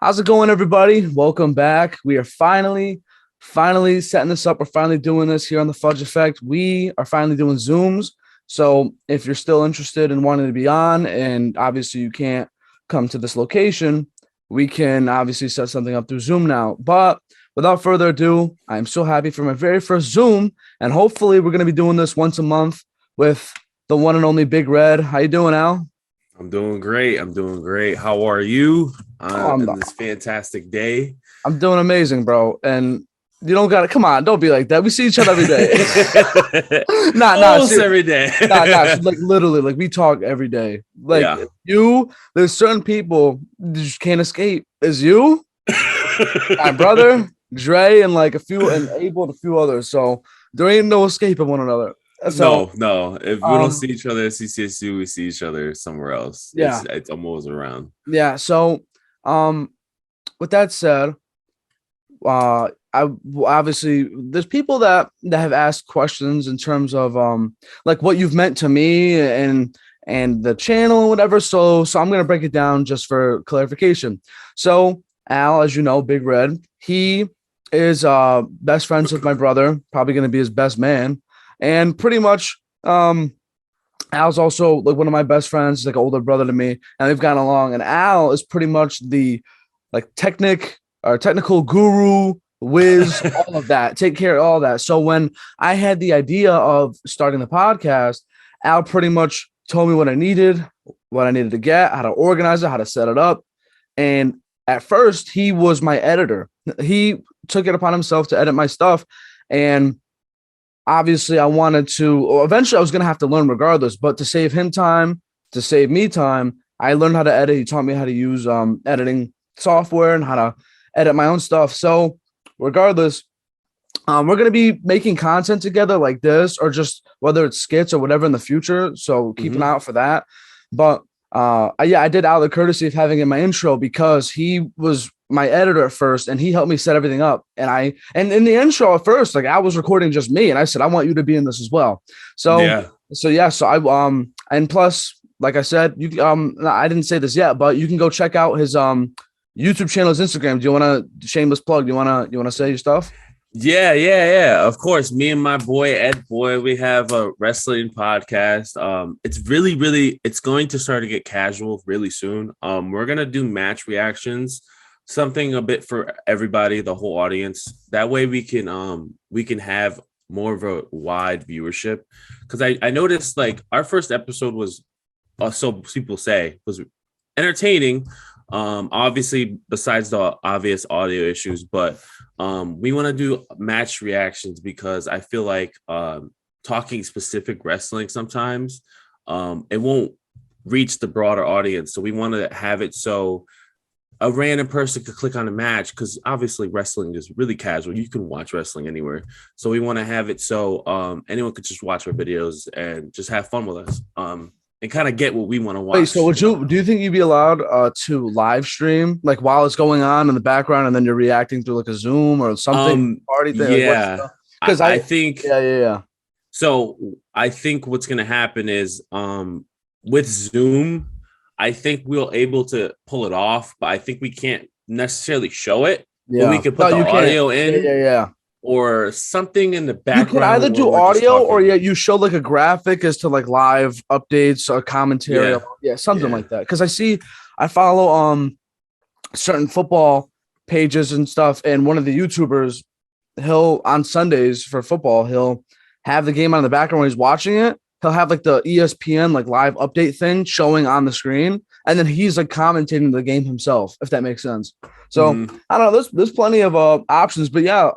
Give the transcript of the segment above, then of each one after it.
How's it going, everybody? Welcome back. We are finally setting this up. We're finally doing this here on the Fudge Effect. We are finally doing Zooms. So if you're still interested in wanting to be on, and obviously you can't come to this location, we can obviously set something up through Zoom now. But without further ado, I'm so happy for my very first Zoom, and hopefully we're going to be doing this once a month with the one and only Big Red. How you doing, Al? I'm doing great. How are you Oh, on this fantastic day? I'm doing amazing, bro. And you don't gotta come on, don't be like that. We see each other every day. Almost every day. Like literally, like we talk every day. Like Yeah. there's certain people you just can't escape. Is you, my brother, Dre, and like a few and Abel and a few others. So there ain't no escaping one another. So No. If we don't see each other at CCSU, we see each other somewhere else. Yeah. It's almost around. Yeah. So with that said, I obviously there's people that have asked questions in terms of like what you've meant to me and the channel and whatever. So I'm gonna break it down just for clarification. So Al, as you know, Big Red, he is best friends with my brother, probably gonna be his best man, and pretty much Al's also like one of my best friends, like an older brother to me, and we've gotten along. And Al is pretty much the like technical guru, whiz, all of that, take care of all that. So when I had the idea of starting the podcast, Al pretty much told me what I needed to get, how to organize it, how to set it up. And at first, he was my editor. He took it upon himself to edit my stuff. And obviously, eventually, I was going to have to learn regardless, but to save him time, to save me time, I learned how to edit. He taught me how to use editing software and how to edit my own stuff. So regardless, we're going to be making content together like this, or just whether it's skits or whatever in the future. So keep an eye out for that. But I did out of the courtesy of having in my intro because he was my editor at first and he helped me set everything up. And in the intro at first, like I was recording just me and I said, I want you to be in this as well. So I and plus, like I said, you I didn't say this yet, but you can go check out his YouTube channel, his Instagram. Do you want to shameless plug? You want to say your stuff? Yeah. Of course, me and my boy Ed Boy, we have a wrestling podcast. It's really it's going to start to get casual really soon. We're gonna do match reactions, something a bit for everybody, the whole audience. That way we can have more of a wide viewership. Because I noticed like our first episode was, so people say, was entertaining. Obviously, besides the obvious audio issues, but we want to do match reactions because I feel like talking specific wrestling sometimes it won't reach the broader audience. So we want to have it so a random person could click on a match, because obviously wrestling is really casual. You can watch wrestling anywhere. So we want to have it so anyone could just watch our videos and just have fun with us. And kind of get what we want to watch. Wait, so do you think you'd be allowed to live stream like while it's going on in the background and then you're reacting through like a Zoom or something party thing? Yeah, because I think yeah. So I think what's going to happen is with Zoom, I think we'll able to pull it off, but I think we can't necessarily show it. Yeah, but we can put the audio in. Yeah. Or something in the background. You can either do audio or you show like a graphic as to like live updates or commentary. Yeah, something like that. Because I follow certain football pages and stuff, and one of the YouTubers, he'll on Sundays for football, he'll have the game on in the background when he's watching it. He'll have like the ESPN like live update thing showing on the screen, and then he's like commentating the game himself, if that makes sense. So I don't know. There's plenty of options, but yeah.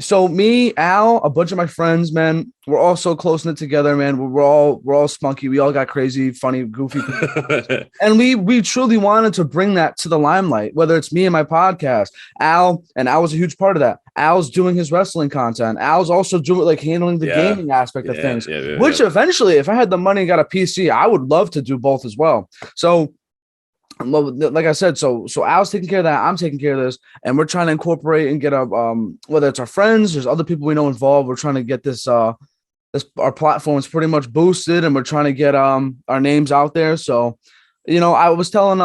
So me, Al, a bunch of my friends, man, we're all so close knit together, man. We're all spunky. We all got crazy, funny, goofy, and we truly wanted to bring that to the limelight. Whether it's me and my podcast, Al was a huge part of that. Al's doing his wrestling content. Al's also doing like handling the gaming aspect of things. Which eventually, if I had the money and got a PC, I would love to do both as well. So. Like I said, so Al's taking care of that. I'm taking care of this, and we're trying to incorporate and get a whether it's our friends, there's other people we know involved. We're trying to get this our platform is pretty much boosted, and we're trying to get our names out there. So, I was telling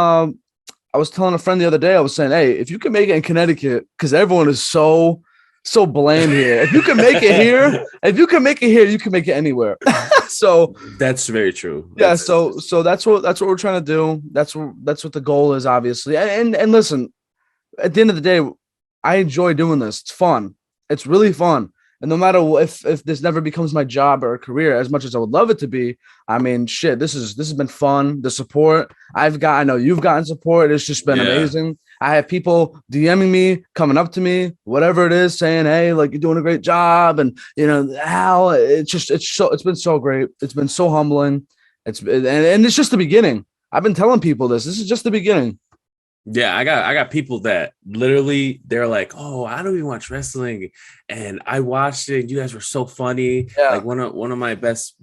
I was telling a friend the other day, I was saying, hey, if you can make it in Connecticut, because everyone is so bland here. If you can make it here, you can make it anywhere. So That's very true. yeah, That's so that's what we're trying to do. That's what the goal is, obviously. And listen, at the end of the day, I enjoy doing this. It's fun. It's really fun. And no matter if this never becomes my job or a career, as much as I would love it to be, I mean, shit, this has been fun. The support I know you've gotten support. It's just been yeah. amazing. I have people DMing me, coming up to me, whatever it is, saying, "Hey, like you're doing a great job," and how it's been so great. It's been so humbling. And it's just the beginning. I've been telling people this. This is just the beginning. Yeah, I got people that literally they're like, "Oh, I don't even watch wrestling," and I watched it. And you guys were so funny. Yeah, Like one of my best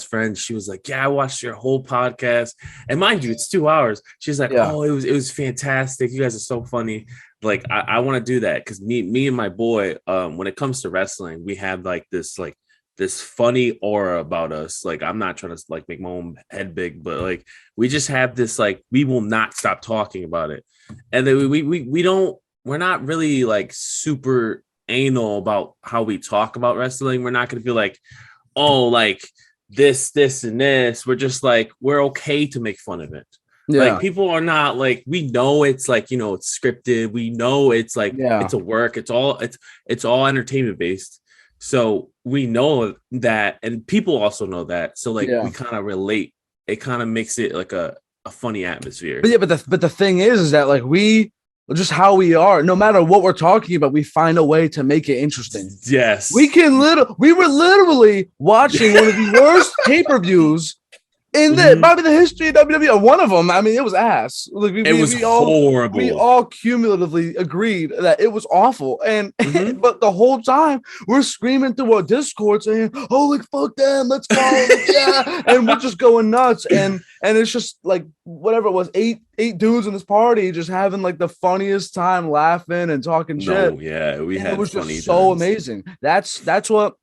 friends, she was like, "Yeah, I watched your whole podcast." And mind you, it's 2 hours. She's like, yeah, "Oh, it was fantastic. You guys are so funny." Like I want to do that because me and my boy, when it comes to wrestling, we have like this funny aura about us. Like I'm not trying to like make my own head big, but like we just have this like we will not stop talking about it. And then we're not really like super anal about how we talk about wrestling. We're not going to be like, oh, like this and this. We're just like we're okay to make fun of it. Like yeah, people are not like we know it's like it's scripted. We know it's like yeah, it's a work. It's all entertainment based. So we know that, and people also know that. So like we yeah. kind of relate. It kind of makes it like a funny atmosphere. But yeah, but the thing is that like we just how we are, no matter what we're talking about, we find a way to make it interesting. Yes. We were literally watching one of the worst pay-per-views in Mhm. probably the history of WWE. One of them, I mean, it was ass. Like It was we horrible. all cumulatively agreed that it was awful. And Mhm. but the whole time we're screaming through our Discord saying, "Holy fuck them, let's go, yeah!" And we're just going nuts. And it's just like whatever it was, eight dudes in this party just having like the funniest time laughing and talking shit. No, yeah, we And it had was funny just so times. amazing. That's what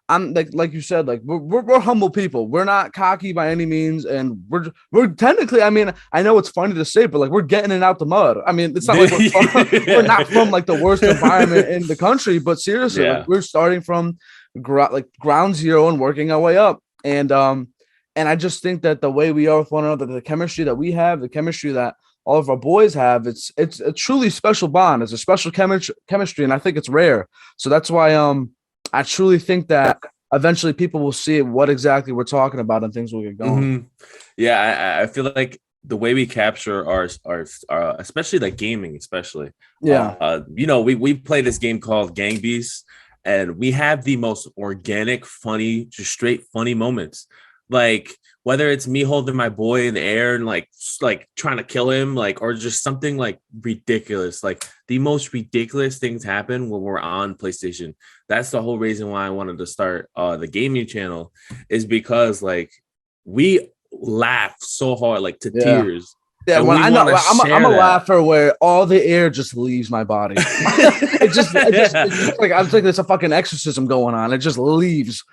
I'm like you said, like we're humble people. We're not cocky by any means, and we're technically. I mean, I know it's funny to say, but like we're getting it out the mud. I mean, it's not like we're not from like the worst environment in the country, but seriously, like Yeah. we're starting from ground zero and working our way up. And I just think that the way we are with one another, the chemistry that we have, the chemistry that all of our boys have, it's a truly special bond. It's a special chemistry, and I think it's rare. So that's why I truly think that eventually people will see what exactly we're talking about and things will get going. Mhm. Yeah, I feel like the way we capture our especially like gaming, especially Yeah. we play this game called Gang Beasts, and we have the most organic, funny, just straight funny moments. Like whether it's me holding my boy in the air and like trying to kill him, like or just something like ridiculous. Like the most ridiculous things happen when we're on PlayStation. That's the whole reason why I wanted to start the gaming channel, is because like we laugh so hard, like to Yeah. tears, Yeah, and when we I know want to I'm share a that. laugher where all the air just leaves my body. It's just like I'm thinking there's a fucking exorcism going on. It just leaves.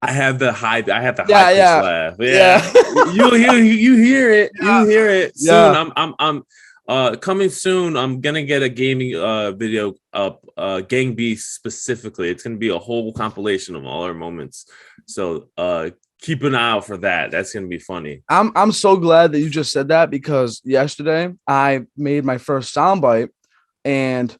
I have the high Yeah, pitched yeah, laugh. Yeah, yeah, you hear it. You yeah, hear it soon. yeah. I'm coming soon. I'm gonna get a gaming video up, Gang Beast specifically. It's gonna be a whole compilation of all our moments. So keep an eye out for that. That's gonna be funny. I'm so glad that you just said that because yesterday I made my first soundbite, and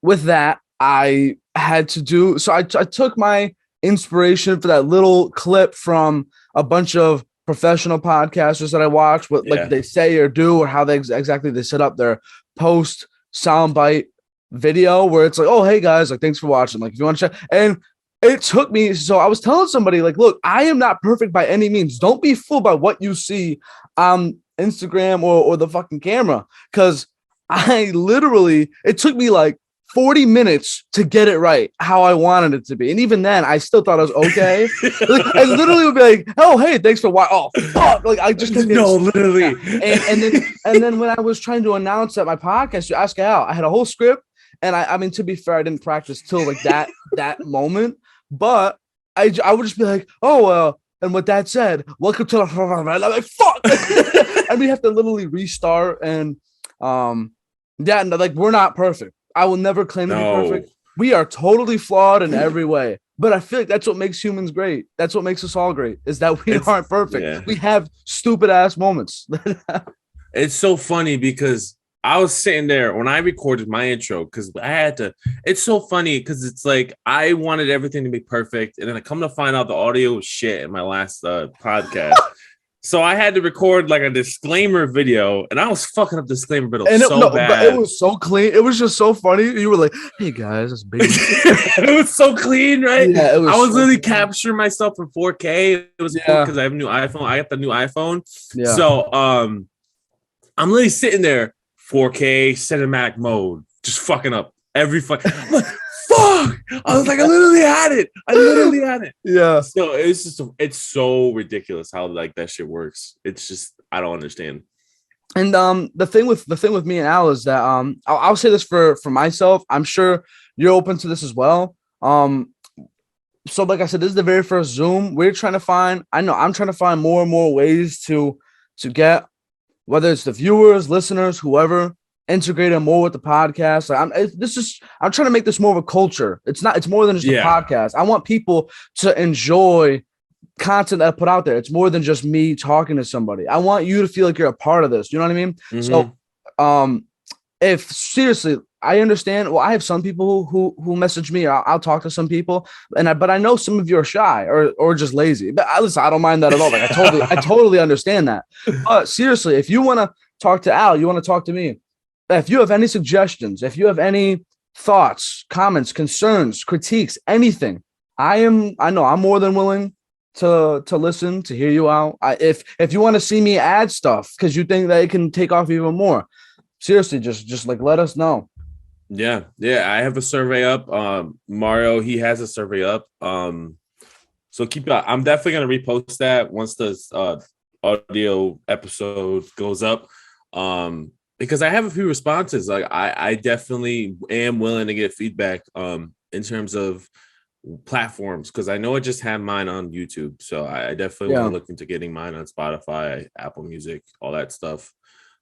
with that I had to do so. I took my inspiration for that little clip from a bunch of professional podcasters that I watch, what like Yeah. they say or do, or how they exactly they set up their post soundbite video, where it's like, oh hey guys, like thanks for watching. Like if you want to check, and it took me. So I was telling somebody like, look, I am not perfect by any means. Don't be fooled by what you see on Instagram or the fucking camera, because I literally it took me like 40 minutes to get it right how I wanted it to be. And even then, I still thought I was okay. Like I literally would be like, oh, hey, thanks for watching. Oh, fuck. Like I just kept getting No, yeah. literally. And then when I was trying to announce that my podcast, you ask out, I had a whole script. And I mean, to be fair, I didn't practice till like that moment. But I would just be like, oh, And with that said, welcome to the. And I'm like, fuck. And we have to literally restart. And yeah, like we're not perfect. I will never claim to be perfect. We are totally flawed in every way. But I feel like that's what makes humans great. That's what makes us all great, is that we aren't perfect. Yeah. We have stupid ass moments. It's so funny because I was sitting there when I recorded my intro because I had to. It's so funny because it's like I wanted everything to be perfect, and then I come to find out the audio was shit in my last podcast. So I had to record like a disclaimer video, and I was fucking up disclaimer video so bad. But it was so clean. It was just so funny. You were like, "Hey guys, it's big." It was so clean, right? Yeah, it was. I was literally capturing myself in 4K. It was cool because I have a new iPhone. I got the new iPhone. Yeah. So I'm literally sitting there, 4K cinematic mode, just fucking up every fucking. Fuck! I was like, I literally had it. Yeah. So it's just, it's so ridiculous how like that shit works. It's just, I don't understand. And the thing with me and Al is that I'll say this for myself. I'm sure you're open to this as well. So like I said, this is the very first Zoom. I'm trying to find more and more ways to get, whether it's the viewers, listeners, whoever, integrated more with the podcast. Like I'm trying to make this more of a culture. It's more than just a podcast. I want people to enjoy content that I put out there. It's more than just me talking to somebody. I want you to feel like you're a part of this. You know what I mean? Mm-hmm. So if seriously, I understand. Well, I have some people who message me. I'll talk to some people, but I know some of you are shy or just lazy. But listen, I don't mind that at all. Like I totally understand that. But seriously, if you want to talk to Al, you want to talk to me. If you have any suggestions, if you have any thoughts, comments, concerns, critiques, anything, I know I'm more than willing to listen, to hear you out. If you want to see me add stuff because you think that it can take off even more, seriously, just like let us know. Yeah. I have a survey up. Mario, he has a survey up. So keep it. I'm definitely gonna repost that once this audio episode goes up. Because I have a few responses. Like I definitely am willing to get feedback in terms of platforms, because I know I just had mine on YouTube. So I definitely want to look into getting mine on Spotify, Apple Music, all that stuff.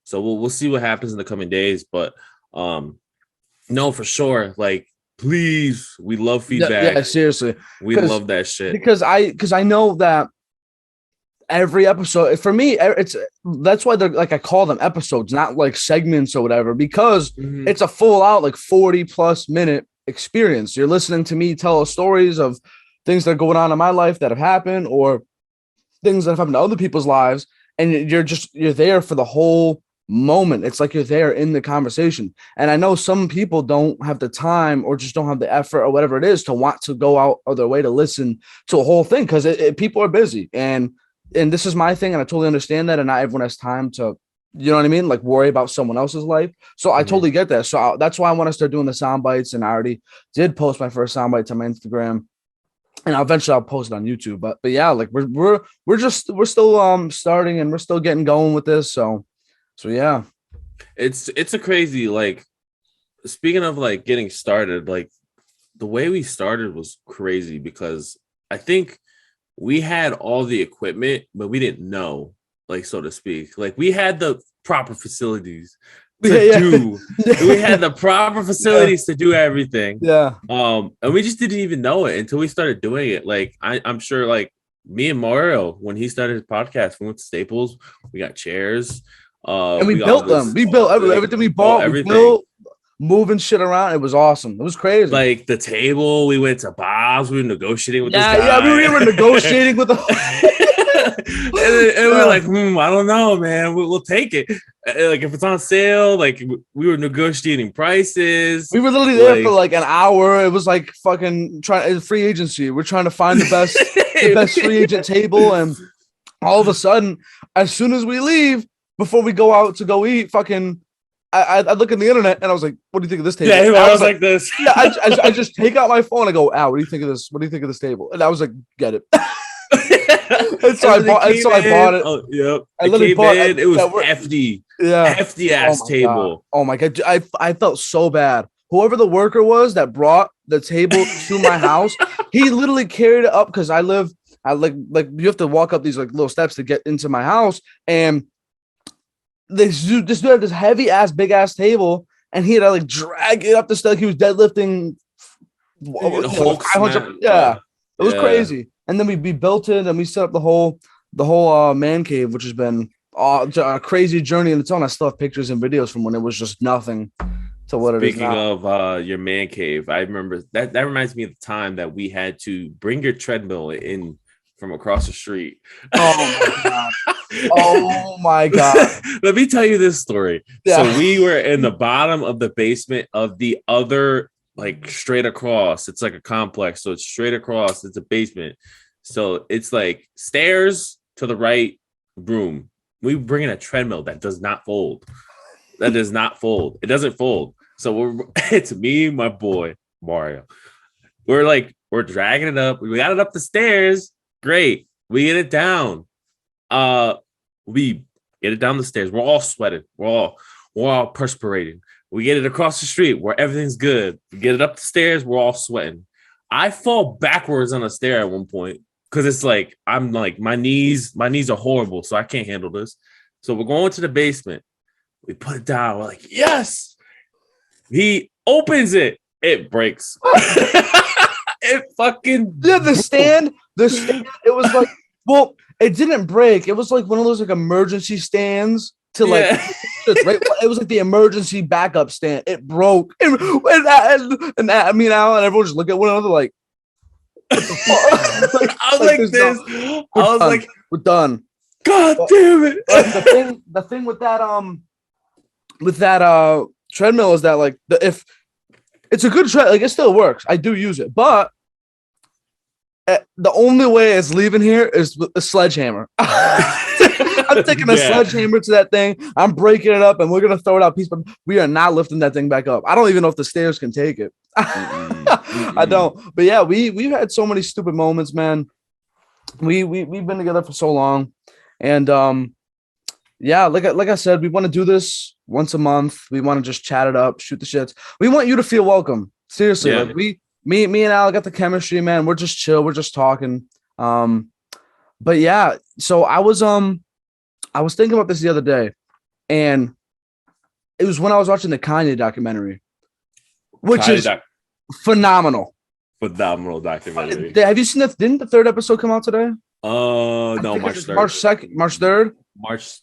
So we'll see what happens in the coming days. But no, for sure. Like, please, we love feedback. Yeah, seriously. We love that shit. Because I know that every episode for me, that's why they're like, I call them episodes, not like segments or whatever, because it's a full out like 40+ minute experience. You're listening to me tell stories of things that are going on in my life that have happened, or things that have happened to other people's lives, and you're there for the whole moment. It's like you're there in the conversation. And I know some people don't have the time or just don't have the effort or whatever it is to want to go out of their way to listen to a whole thing, because people are busy, and this is my thing, and I totally understand that, and not everyone has time to, you know what I mean, like worry about someone else's life. So I totally get that. So that's why I want to start doing the sound bites, and I already did post my first sound bites on my Instagram, and eventually I'll post it on YouTube. But yeah, like we're still starting, and we're still getting going with this. So yeah, it's a crazy, like, speaking of like getting started, like the way we started was crazy, because I think we had all the equipment, but we didn't know, like, so to speak. Like, we had the proper facilities to do. We had the proper facilities to do everything. Yeah. And we just didn't even know it until we started doing it. Like, I'm sure, like, me and Mario, when he started his podcast, we went to Staples. We got chairs. And we built them. We built everything we bought. Everything. We built, moving shit around. It was awesome. It was crazy. Like the table, we went to Bob's. We were negotiating with this guy. Yeah, we were negotiating with the. and we were like, I don't know, man. We'll take it. Like, if it's on sale, like, we were negotiating prices. We were literally there for like an hour. It was like fucking free agency. We're trying to find the best free agent table, and all of a sudden, as soon as we leave, before we go out to go eat, fucking. I look at the internet and I was like, "What do you think of this table?" Yeah, I was like this. Yeah, I just take out my phone and go, "Al, what do you think of this? What do you think of this table?" And I was like, "Get it." And so I bought it. Oh, yep. I literally bought it. It was hefty. Yeah, hefty ass table. God. Oh my god, I felt so bad. Whoever the worker was that brought the table to my house, he literally carried it up, because I live I like you have to walk up these like little steps to get into my house, and this dude had this heavy ass, big ass table, and he had to like drag it up the step. Like he was deadlifting, Hulk 500. smash. Yeah, it was Yeah. crazy. And then we built it, and we set up the whole man cave, which has been a crazy journey in its own. I still have pictures and videos from when it was just nothing to what it is Speaking now. of your man cave, I remember that reminds me of the time that we had to bring your treadmill in from across the street. Oh my god. Oh my god. Let me tell you this story. Yeah. So we were in the bottom of the basement of the other, like straight across. It's like a complex. So it's straight across. It's a basement. So it's like stairs to the right, room. We bring in a treadmill that does not fold. That does not fold. It doesn't fold. So it's me, my boy, Mario. We're dragging it up. We got it up the stairs. Great. We get it down. We get it down the stairs. We're all sweating. We're all perspirating. We get it across the street where everything's good. We get it up the stairs. We're all sweating. I fall backwards on a stair at one point because it's like I'm like my knees are horrible, so I can't handle this. So we're going to the basement. We put it down. We're like, yes. He opens it. It breaks. It fucking the stand. It was like, well, it didn't break. It was like one of those like emergency stands to like, right? It was like the emergency backup stand. It broke, and me and Alan, everyone just look at one another like, what the fuck? I was like this. I was like, we're done. God damn it. The thing with that treadmill is that like if it's a good tread, like it still works. I do use it, but the only way it's leaving here is with a sledgehammer. I'm taking a sledgehammer to that thing. I'm breaking it up, and we're gonna throw it out piece, but we are not lifting that thing back up. I don't even know if the stairs can take it. I don't. But yeah, we've had so many stupid moments, man. We've been together for so long, and yeah, like I said, we want to do this once a month. We want to just chat it up, shoot the shits. We want you to feel welcome. Seriously, Yeah. like me and Al got the chemistry, man. We're just chill. We're just talking. But yeah, so I was thinking about this the other day, and it was when I was watching the Kanye documentary, which is phenomenal. Phenomenal documentary. Have you seen that? Didn't the third episode come out today? No, March 3rd. March 2nd, March 3rd. March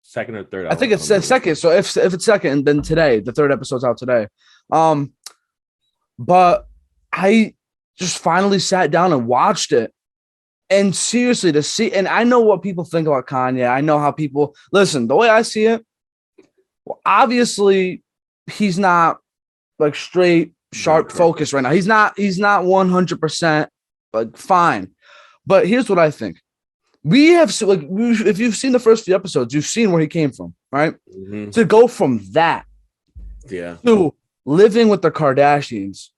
2nd or 3rd. I think it's the second. So if it's second, then today, the third episode's out today. But I just finally sat down and watched it. And seriously, to see, and I know what people think about Kanye. I know how people listen. The way I see it, well, obviously, he's not like straight, sharp focus right now. He's not 100% like fine. But here's what I think. We have if you've seen the first few episodes, you've seen where he came from, right? Mm-hmm. To go from that, to living with the Kardashians,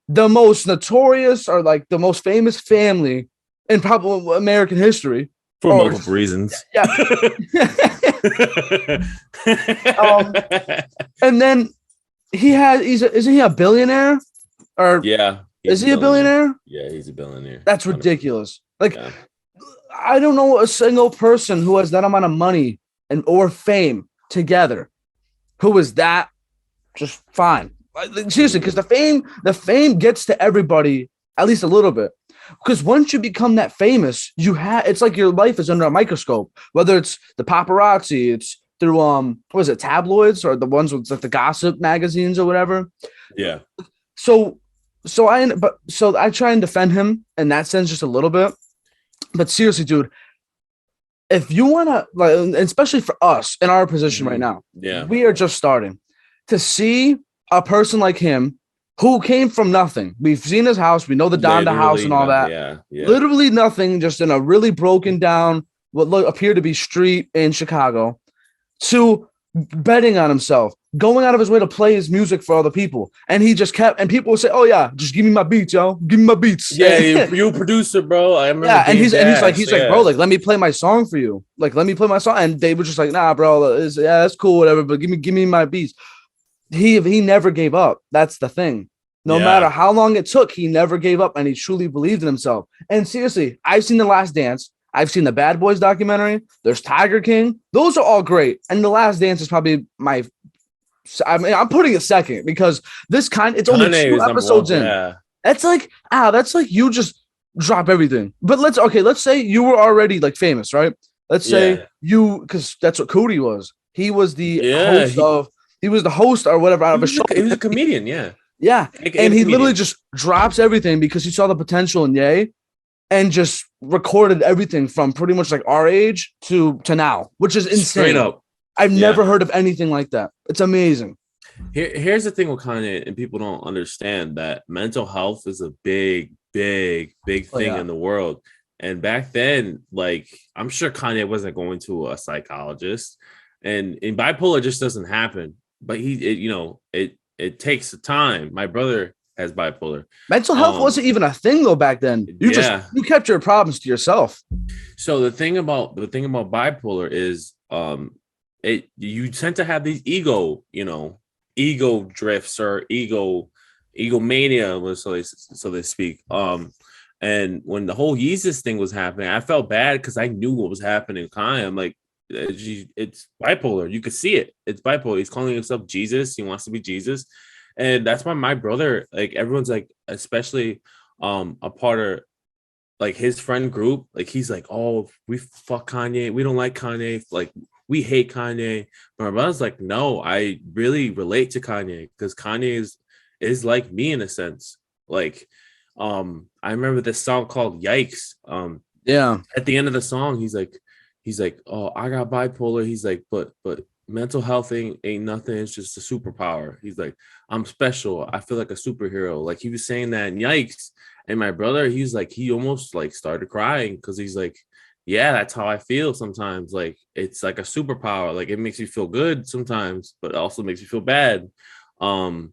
the most notorious or like the most famous family in probably American history for multiple reasons. Yeah. And then isn't he a billionaire? Or is he a billionaire? Yeah, he's a billionaire. That's ridiculous. Like, I don't know a single person who has that amount of money or fame together who is that just fine. Seriously, because the fame gets to everybody at least a little bit. Because once you become that famous, it's like your life is under a microscope. Whether it's the paparazzi, it's through what is it, tabloids, or the ones with like the gossip magazines or whatever. Yeah. So I try and defend him in that sense just a little bit. But seriously, dude, if you want to, like, especially for us in our position right now, we are just starting to see a person like him who came from nothing. We've seen his house. We know the Donda house and all that. Yeah. Literally nothing, just in a really broken down, what appeared to be street in Chicago, to betting on himself, going out of his way to play his music for other people. And he just kept, and people would say, oh yeah, just give me my beats, yo. Give me my beats. Yeah, you a producer, bro. I remember. Yeah, and he's like, bro, like, let me play my song for you. Like, let me play my song. And they were just like, nah, bro, that's cool, whatever, but give me my beats. He never gave up. That's the thing. No matter how long it took, he never gave up and he truly believed in himself. And seriously, I've seen The Last Dance. I've seen the Bad Boys documentary. There's Tiger King. Those are all great. And The Last Dance is probably I'm putting it second because it's only Kanye 2 episodes in. Yeah. That's like you just drop everything. But let's say you were already like famous, right? Let's say because that's what Cootie was. He was the host or whatever out of a show. He was a comedian, yeah. Yeah. And he literally just drops everything because he saw the potential in Ye and just recorded everything from pretty much like our age to now, which is insane. Straight up. I've never heard of anything like that. It's amazing. Here's the thing with Kanye, and people don't understand that mental health is a big thing in the world. And back then, like, I'm sure Kanye wasn't going to a psychologist, and bipolar just doesn't happen. But it takes time. My brother has bipolar. Mental health wasn't even a thing though back then. You kept your problems to yourself. So the thing about bipolar is you tend to have these ego drifts or egomania, so they speak. And when the whole Yeezus thing was happening, I felt bad because I knew what was happening. I'm like, it's bipolar. You could see it. It's bipolar. He's calling himself Jesus. He wants to be Jesus. And that's why my brother, like, everyone's like, especially a part of like his friend group, like, he's like, oh, we fuck Kanye. We don't like Kanye. Like, we hate Kanye. But my brother's like, no, I really relate to Kanye because Kanye is like me in a sense. Like, I remember this song called Yikes. At the end of the song, he's like, oh, I got bipolar. He's like, but mental health ain't nothing. It's just a superpower. He's like, I'm special. I feel like a superhero. Like, he was saying that in Yikes. And my brother, he's like, he almost like started crying because he's like, yeah, that's how I feel sometimes. Like, it's like a superpower. Like, it makes you feel good sometimes, but it also makes you feel bad. And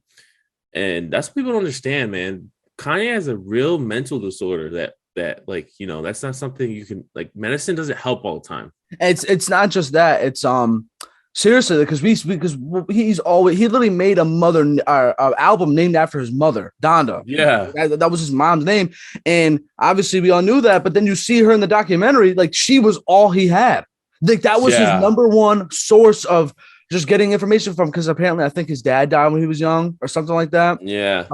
that's what people don't understand, man. Kanye has a real mental disorder that like, that's not something you can, like, medicine doesn't help all the time. It's not just that. It's seriously, because he literally made a album named after his mother, Donda. Yeah, that was his mom's name, and obviously we all knew that. But then you see her in the documentary, like, she was all he had. Like, that was his number one source of just getting information from. Because apparently, I think his dad died when he was young or something like that. Yeah.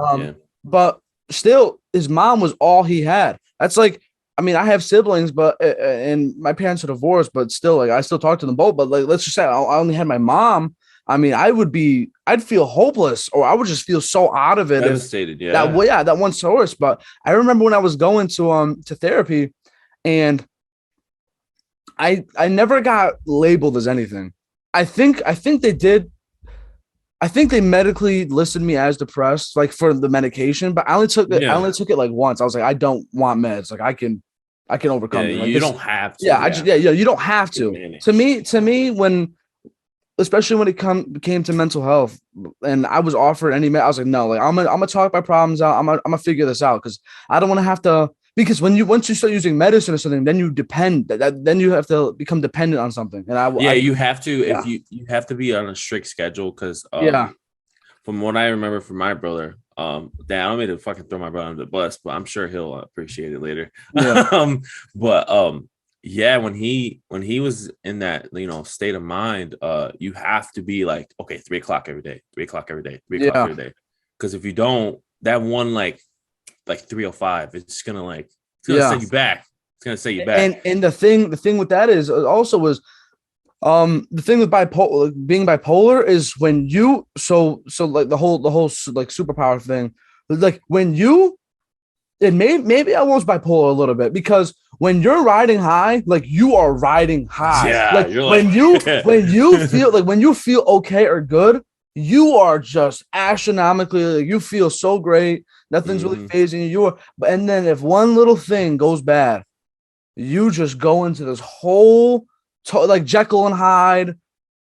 But still, his mom was all he had. That's like, I mean, I have siblings, but and my parents are divorced, but still, like, I still talk to them both. But like, let's just say I only had my mom. I mean, I'd feel hopeless, or I would just feel so out of it. Devastated, that one source. But I remember when I was going to therapy, and I never got labeled as anything. I think they did. I think they medically listed me as depressed, like, for the medication, but I only took it like once. I was like, I don't want meds. Like, I can overcome it. Like, you don't have to. You don't have to. To me, especially when it came to mental health, and I was offered any med, I was like, no, like, I'm gonna talk my problems out. I'm gonna figure this out because I don't want to have to. Because once you start using medicine or something, then you then you have to become dependent on something. And you have to. If you have to be on a strict schedule because from what I remember from my brother, I don't mean to fucking throw my brother under the bus, but I'm sure he'll appreciate it later. Yeah. When he was in that state of mind, you have to be like, okay, 3 o'clock every day, 3 o'clock every day, 3 o'clock every day. Because if you don't, that one like 3:05, it's gonna set you back. It's gonna set you back. And the thing with that is also was the thing with bipolar, being bipolar, is when you like the whole like superpower thing, like when you, and maybe I was bipolar a little bit, because when you're riding high, like, you are riding high. Yeah, like, when you feel okay or good, you are just astronomically, like, you feel so great. Nothing's really phasing you. And then if one little thing goes bad, you just go into this whole like Jekyll and Hyde,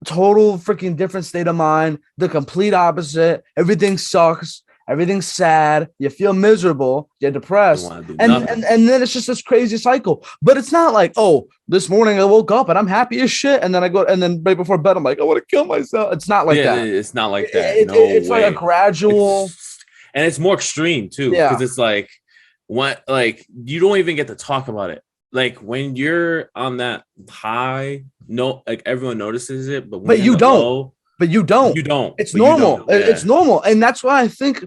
total freaking different state of mind, the complete opposite. Everything sucks. Everything's sad. You feel miserable. You're depressed. And then it's just this crazy cycle. But it's not like, oh, this morning I woke up and I'm happy as shit. And then right before bed, I'm like, I want to kill myself. It's not like that. It's not like that. It's like a gradual. and it's more extreme too, because Yeah. it's like what, like you don't even get to talk about it. Like when you're on that high, no, like everyone notices it, but when But you're in you the don't. low, But you don't. you don't. It's But you normal. don't. It's Yeah. normal, and that's why I think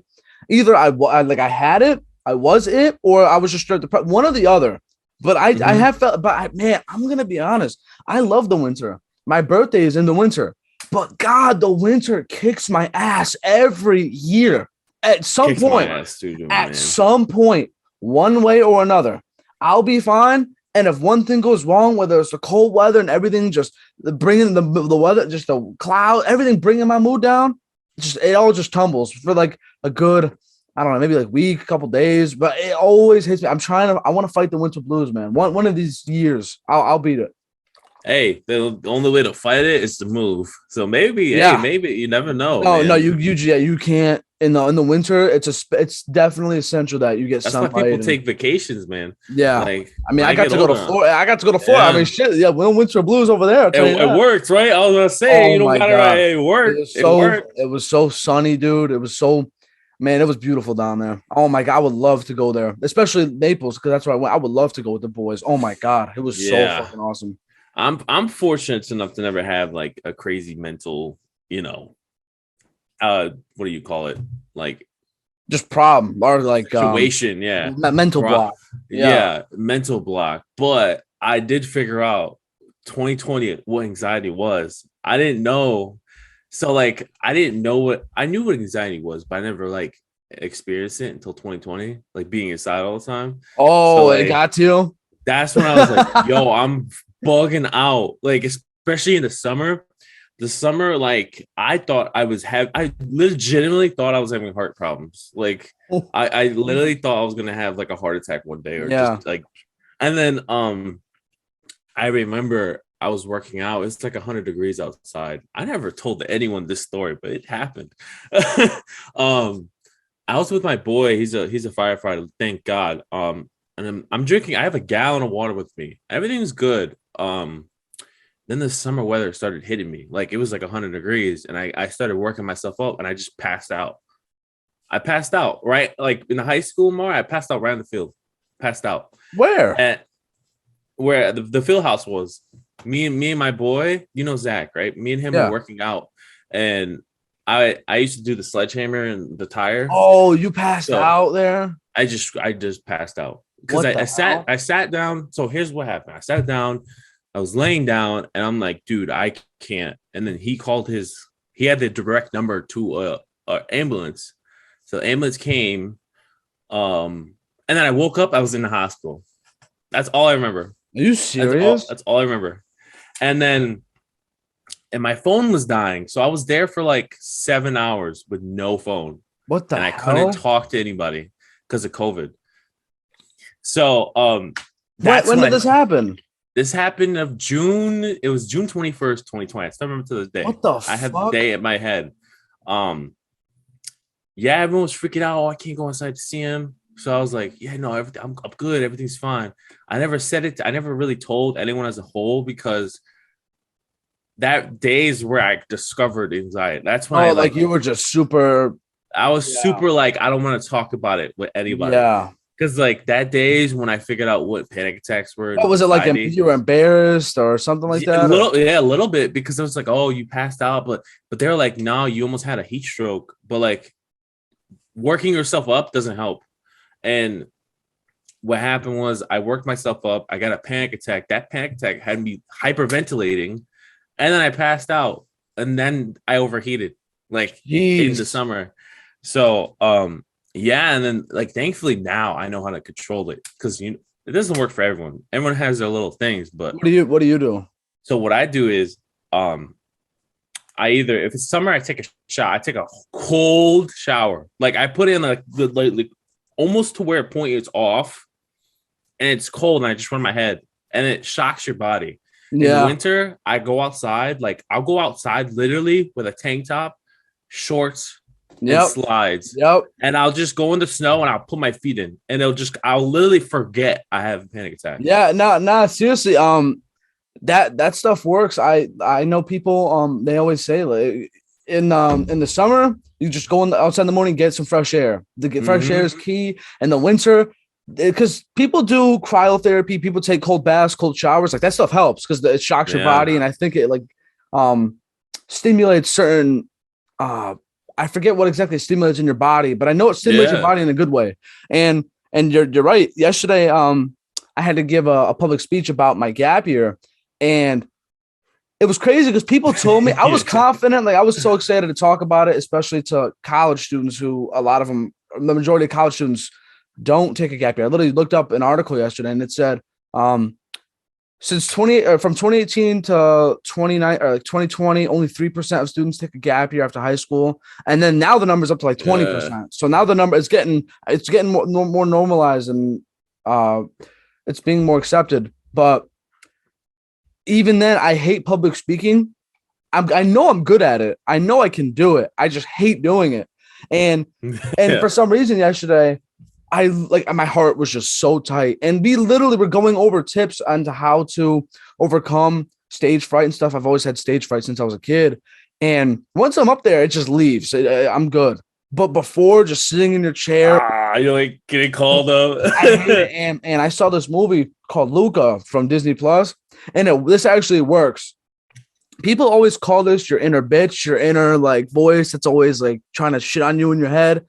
either like I had it, I was it, or I was just straight depressed. One or the other. But I Mm-hmm. have felt. But man, I'm gonna be honest. I love the winter. My birthday is in the winter, but God, the winter kicks my ass every year. At some Kicks my point, ass too, at man. some point, one way or another, I'll be fine. And if one thing goes wrong, whether it's the cold weather and everything, just bringing the weather, just the cloud, everything bringing my mood down, just it all just tumbles for like a good, I don't know, maybe like week, couple days, but it always hits me. I want to fight the winter blues, man. One of these years, I'll beat it. Hey, the only way to fight it is to move. So maybe, hey, Yeah. maybe you never know, No, man. you can't in the winter. It's definitely essential that you get That's why people sunlight and take vacations, man. yeah. Like I mean, when I I got get to go to older, Florida. I got to go to Florida. I mean, yeah, shit. Yeah, winter blues over there. I'll tell you it that. worked, right? I was gonna say Oh you don't my gotta god, it worked. It worked. it was so sunny, dude. It was so, man, it was beautiful down there. Oh my god, I would love to go there, especially Naples because that's where I went. I would love to go with the boys. Oh my god, it was so Yeah. fucking awesome. I'm fortunate enough to never have like a crazy mental, you know, what do you call it? Like Just problem or like situation, yeah. mental block. Yeah. Yeah, mental block. But I did figure out 2020 what anxiety was. I didn't know. So like I didn't know what I knew what anxiety was, but I never like experienced it until 2020, like being inside all the time. So Oh, it like got you. that's when I was like, yo, I'm bugging out. Like, especially in the summer. The summer, like, I legitimately thought I was having heart problems. Like, I literally thought I was gonna have like a heart attack one day or Yeah. just like, and then I remember I was working out. It's like 100 degrees outside. I never told anyone this story, but it happened. um, I was with my boy. He's a firefighter. Thank God. And I'm drinking. I have a gallon of water with me. Everything's good. Then the summer weather started hitting me. Like it was like 100 degrees, and I started working myself up, and I just passed out. I passed out right like in the high school. More, I passed out right in the field. Passed out Where? at where the field house was. Me and my boy. You know Zach, right? Me and him were Yeah. working out, and I used to do the sledgehammer and the tire. Oh, you passed So out there. I just passed out because What the hell? I sat down. So here's what happened. I sat down, I was laying down, and I'm like, dude, I can't. And then he had the direct number to a ambulance. So the ambulance came. And then I woke up, I was in the hospital. That's all I remember. Are you serious? That's all I remember. And then and my phone was dying. So I was there for like 7 hours with no phone. What the And I hell? couldn't talk to anybody because of COVID. So What? that's When when did this happen? this happened of June. It was June 21st, 2020. I still remember to this day. What the I have the fuck? day in my head. Um, yeah, everyone was freaking out. Oh, I can't go inside to see him. So I was like, yeah, no, everything, I'm good. Everything's fine. I never said it. I never really told anyone as a whole because that day is where I discovered anxiety. That's when Oh, I like like, you were just super. I was Yeah. super like, I don't want to talk about it with anybody. Yeah. Because like that day is when I figured out what panic attacks were and What was it like? anxiety. You were embarrassed or something like that? A little bit because it was like, oh, you passed out, but they're like, no, you almost had a heat stroke. But like working yourself up doesn't help. And what happened was I worked myself up. I got a panic attack. That panic attack had me hyperventilating, and then I passed out, and then I overheated like in the Jeez. summer. So yeah, and then like thankfully now I know how to control it because it doesn't work for everyone. Everyone has their little things, but What do you do? so what I do is I either if it's summer I take a shower. I take a cold shower. Like I put in like like almost to where point it's off and it's cold and I just run my head and it shocks your body. In the Yeah. winter, I go outside, like I'll go outside literally with a tank top, shorts, and Yep. slides. Yep. And I'll just go in the snow and I'll put my feet in and I'll literally forget I have a panic attack. Yeah. No, seriously. That stuff works. I know people, they always say like in the summer, you just go outside in the morning, get some fresh air. The fresh air is key. In the winter, because people do cryotherapy, people take cold baths, cold showers, like that stuff helps because it shocks your body, and I think it like stimulates certain I forget what exactly stimulates in your body, but I know it stimulates your body in a good way. And you're right. Yesterday, I had to give a public speech about my gap year, and it was crazy because people told me I was confident, like I was so excited to talk about it, especially to college students who a lot of them, the majority of college students don't take a gap year. I literally looked up an article yesterday, and it said since from 2018 to 2020, only 3% of students take a gap year after high school, and then now the number's up to like 20%. So now the number is getting more normalized, and it's being more accepted. But even then, I hate public speaking. I know I'm good at it. I know I can do it. I just hate doing it. And for some reason yesterday, I like my heart was just so tight, and we literally were going over tips on how to overcome stage fright and stuff. I've always had stage fright since I was a kid, and once I'm up there, it just leaves. I'm good. But before, just sitting in your chair, you're like getting called up. I hate it. And I saw this movie called Luca from Disney Plus, and this actually works. People always call this your inner bitch, your inner like voice that's always like trying to shit on you in your head.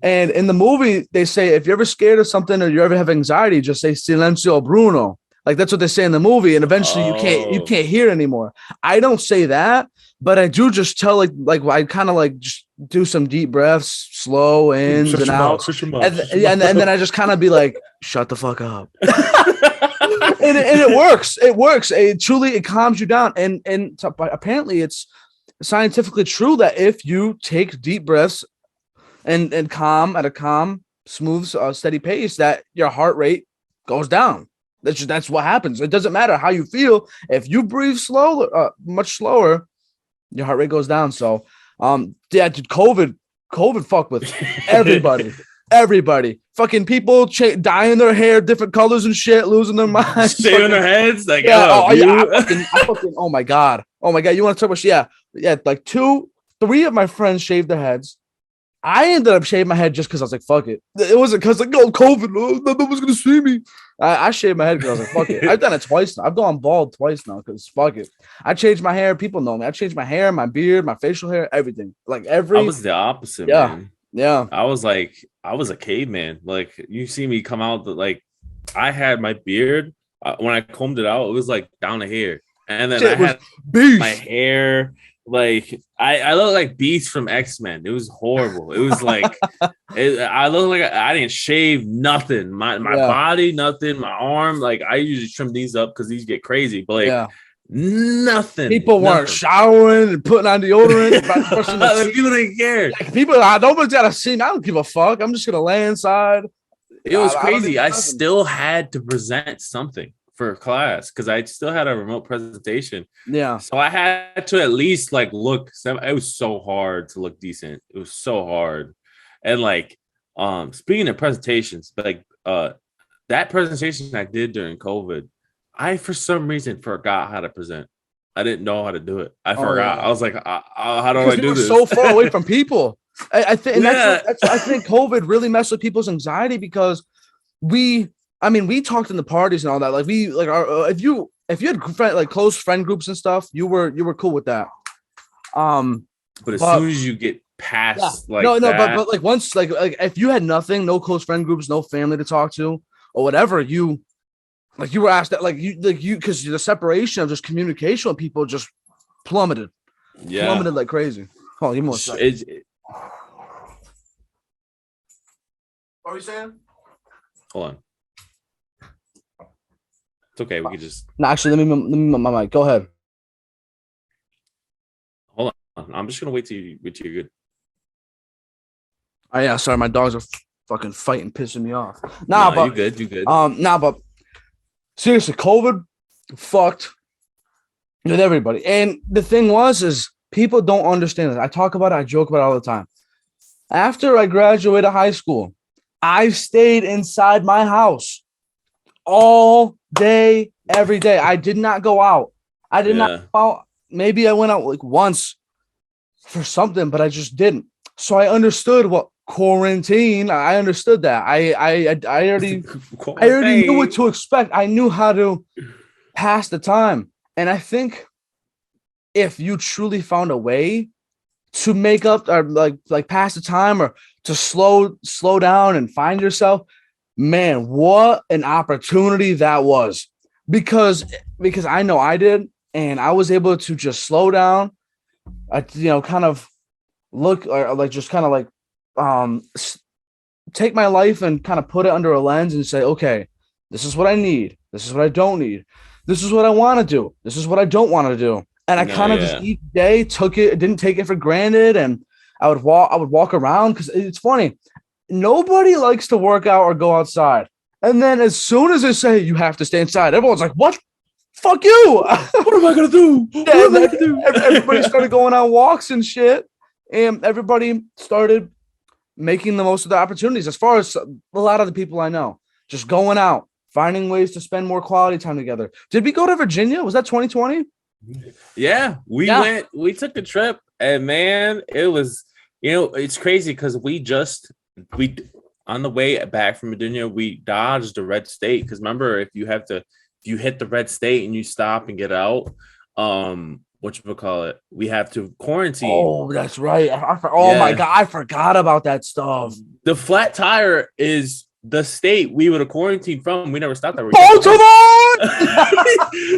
And in the movie, they say, if you're ever scared of something or you ever have anxiety, just say Silencio Bruno. Like that's what they say in the movie. And eventually you can't hear it anymore. I don't say that, but I do just tell like I kind of like just do some deep breaths, slow ins and out. And then I just kind of be like, shut the fuck up. and it works. It works. It calms you down. And apparently it's scientifically true that if you take deep breaths and calm at a calm, smooth, steady pace, that your heart rate goes down. That's what happens. It doesn't matter how you feel. If you breathe slower, much slower, your heart rate goes down. So, dude, COVID fucked with everybody. Everybody, fucking people dyeing their hair different colors and shit, losing their minds, shaving their heads. Like, I fucking, oh my god, you want to talk about? Yeah, like 3 of my friends shaved their heads. I ended up shaving my head just because I was like, fuck it. It wasn't because like, no, COVID, no one's gonna see me. I shaved my head because I was like, fuck it. I've done it twice now. I've gone bald twice now because fuck it. I changed my hair. People know me. I changed my hair, my beard, my facial hair, everything. Like I was the opposite, man. Yeah. I was a caveman. Like you see me come out, like I had my beard when I combed it out, it was like down to here, and then I had my hair. Like I look like Beast from X-Men. It was horrible. It was like I look like I didn't shave nothing. My body, nothing. My arm, like I usually trim these up because these get crazy. But like nothing. People weren't showering and putting on deodorant. People didn't care. Like, people, nobody's gotta see me. I don't give a fuck. I'm just gonna lay inside. It was crazy. I still had to present something for class because I still had a remote presentation. Yeah. So I had to at least like look. It was so hard to look decent. It was so hard. And like, speaking of presentations, but like that presentation I did during COVID, I for some reason forgot how to present. I didn't know how to do it. I forgot. Yeah. I was like, how do I do this? So far away from people. I think I think COVID really messed with people's anxiety because we talked in the parties and all that. Like if you had close friend groups and stuff, you were cool with that. But as soon as you get past but like once like if you had nothing, no close friend groups, no family to talk to or whatever, you were asked that because the separation of just communication with people just plummeted. Yeah, plummeted like crazy. Hold on, give me 1 second. What are we saying? Hold on. It's okay. We could just. No, actually, let me my mic. Go ahead. Hold on. I'm just gonna wait till you're good. Oh yeah, sorry. My dogs are fucking fighting, pissing me off. But you good. But seriously, COVID fucked with everybody. And the thing is people don't understand this. I talk about it. I joke about it all the time. After I graduated high school, I stayed inside my house all day, every day. I did not go out. Maybe I went out like once for something, but I just didn't. So I understood what quarantine. I understood that. I already knew what to expect. I knew how to pass the time. And I think if you truly found a way to make up or like pass the time or to slow down and find yourself, man, what an opportunity that was. Because I know I did, and I was able to just slow down. I kind of look or like just kind of like um take my life and kind of put it under a lens and say, okay, this is what I need. This is what I don't need. This is what I want to do. This is what I don't want to do. And I kind of just each day didn't take it for granted. And I would walk around because it's funny. Nobody likes to work out or go outside. And then as soon as they say you have to stay inside, everyone's like, what? Fuck you. What am I going to do? Everybody started going on walks and shit. And everybody started making the most of the opportunities. As far as a lot of the people I know, just going out, finding ways to spend more quality time together. Did we go to Virginia? Was that 2020? Yeah, we went. We took a trip, and man, it was. It's crazy because we on the way back from Virginia, we dodged the red state. Because remember, if you hit the red state and you stop and get out, whatchamacallit, we have to quarantine. Oh, that's right. My God, I forgot about that stuff. The flat tire is the state we would have quarantined from. We never stopped there. Baltimore!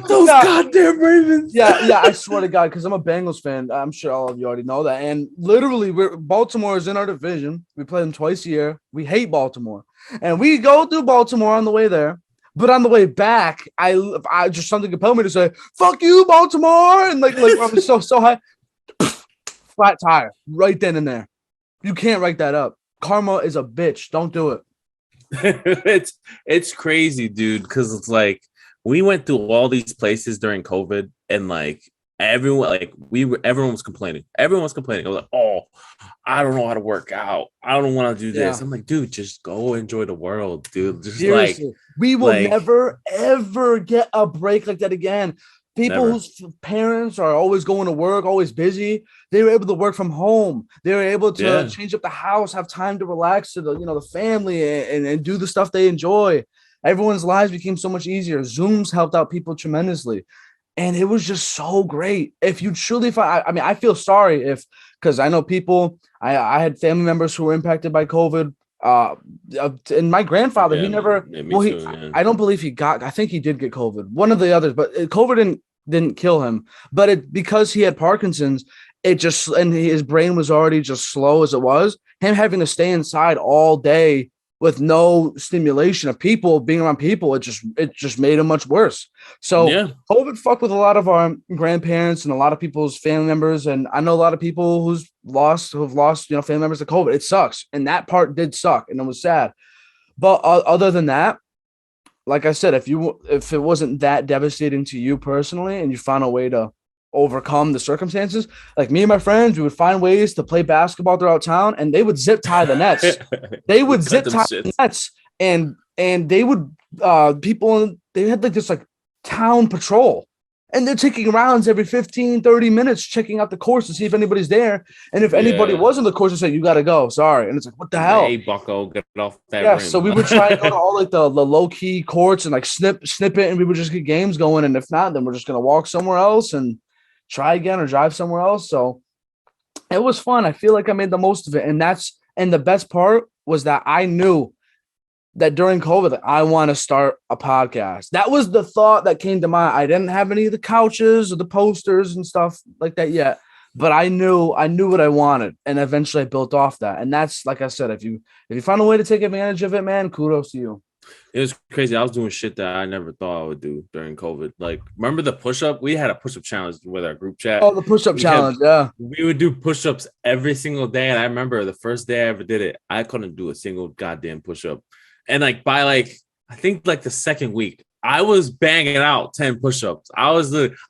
Those goddamn Ravens. Yeah, I swear to God, because I'm a Bengals fan. I'm sure all of you already know that. And literally, Baltimore is in our division. We play them twice a year. We hate Baltimore. And we go through Baltimore on the way there. But on the way back, I just something compelled me to say, fuck you, Baltimore. And like I was so high. Flat tire right then and there. You can't write that up. Karma is a bitch. Don't do it. It's crazy, dude, because it's like we went through all these places during COVID, and like everyone was complaining. Everyone was complaining. I was like, oh, I don't know how to work out. I don't want to do this. I'm like, dude, just go enjoy the world, dude. Just seriously, we will never ever get a break like that again. People whose parents are always going to work, always busy, they were able to work from home. They were able to change up the house, have time to relax to the family and do the stuff they enjoy. Everyone's lives became so much easier. Zooms helped out people tremendously. And it was just so great. If you truly find, I feel sorry because I know people, I had family members who were impacted by COVID. And my grandfather, he never, I don't believe he got, I think he did get COVID, one of the others, but COVID didn't kill him, but because he had Parkinson's, and his brain was already just slow as it was, him having to stay inside all day with no stimulation of people, being around people, it just made him much worse. So COVID fucked with a lot of our grandparents and a lot of people's family members. And I know a lot of people who've lost, family members to COVID. It sucks. And that part did suck. And it was sad. But other than that, like I said, if it wasn't that devastating to you personally and you found a way to overcome the circumstances, like me and my friends, we would find ways to play basketball throughout town, and they would zip tie the nets. They would zip tie the nets, and they would they had like this like town patrol, and they're taking rounds every 15-30 minutes, checking out the course to see if anybody's there, and if anybody was on the course, they say, you got to go, sorry. And it's like, what the hell? Hey, bucko, get off that rim. So we would try and go to all like the low-key courts and like snip it, and we would just get games going, and if not, then we're just gonna walk somewhere else and try again or drive somewhere else. So it was fun. I feel like I made the most of it. And the best part was that I knew that during COVID, I want to start a podcast. That was the thought that came to mind. I didn't have any of the couches or the posters and stuff like that yet, but I knew what I wanted. And eventually I built off that. And that's, like I said, if you find a way to take advantage of it, man, kudos to you. It was crazy. I was doing shit that I never thought I would do during COVID. Like, remember the push-up? We had a push-up challenge with our group chat. Oh, the push-up challenge, yeah. We would do push-ups every single day. And I remember the first day I ever did it, I couldn't do a single goddamn push-up. And like by I think the second week, I was banging out 10 push-ups. I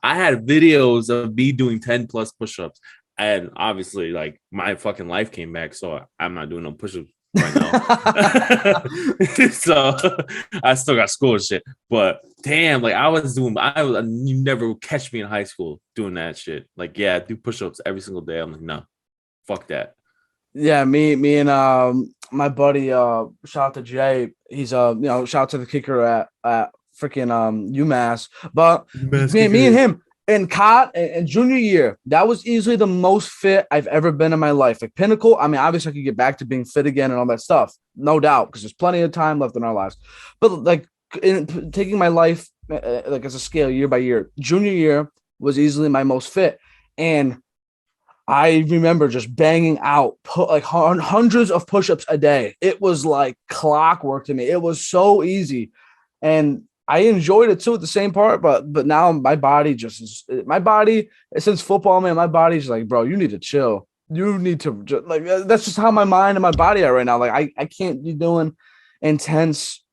had videos of me doing 10 plus push-ups. And obviously, like, my fucking life came back. So I'm not doing no push-ups right now. So I still got school and shit. But damn, like you never would catch me in high school doing that shit. Like, yeah, I do push-ups every single day. I'm like, no, fuck that. Yeah, me and my buddy shout out to Jay. He's shout out to the kicker at freaking UMass. But me and him in COT and junior year, that was easily the most fit I've ever been in my life. Like pinnacle. I mean, obviously I could get back to being fit again and all that stuff, no doubt, because there's plenty of time left in our lives. But like taking my life like as a scale year by year, junior year was easily my most fit, and I remember just banging out like hundreds of push-ups a day. It was like clockwork to me. It was so easy, and I enjoyed it too at the same part. But now my body just is since football, man. My body's like, bro, you need to chill. You need to like that's just how my mind and my body are right now. Like I can't be doing intense,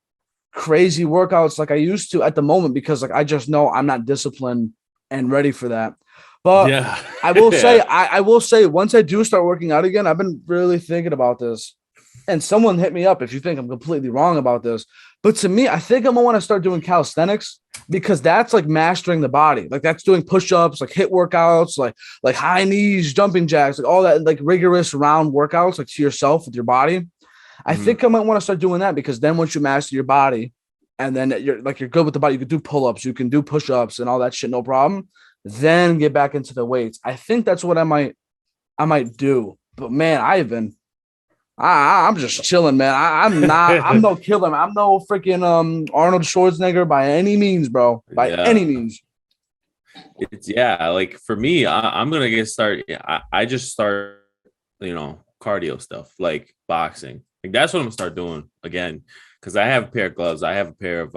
crazy workouts like I used to at the moment because like I just know I'm not disciplined and ready for that. But yeah, I will say, I will say, once I do start working out again, I've been really thinking about this. And someone hit me up if you think I'm completely wrong about this. But to me, I think I'm gonna want to start doing calisthenics because that's like mastering the body. Like that's doing push-ups, like hit workouts, like high knees, jumping jacks, like all that, like rigorous round workouts, like to yourself with your body. I think I might want to start doing that because then once you master your body, and then you're good with the body, you can do pull-ups, you can do push-ups and all that shit, no problem. Then get back into the weights. I think that's what I might do. But man, I'm just chilling, man. I'm no killer, man. I'm no freaking Arnold Schwarzenegger by any means, bro. By any means. It's like for me, I'm gonna get started. I just start, cardio stuff like boxing. Like that's what I'm gonna start doing again. Cause I have a pair of gloves, I have a pair of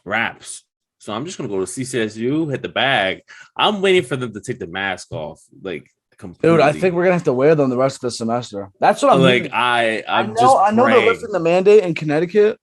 wraps. So I'm just gonna go to CCSU, hit the bag. I'm waiting for them to take the mask off, like completely. Dude, I think we're gonna have to wear them the rest of the semester. That's what I'm like. I know they're lifting the mandate in Connecticut,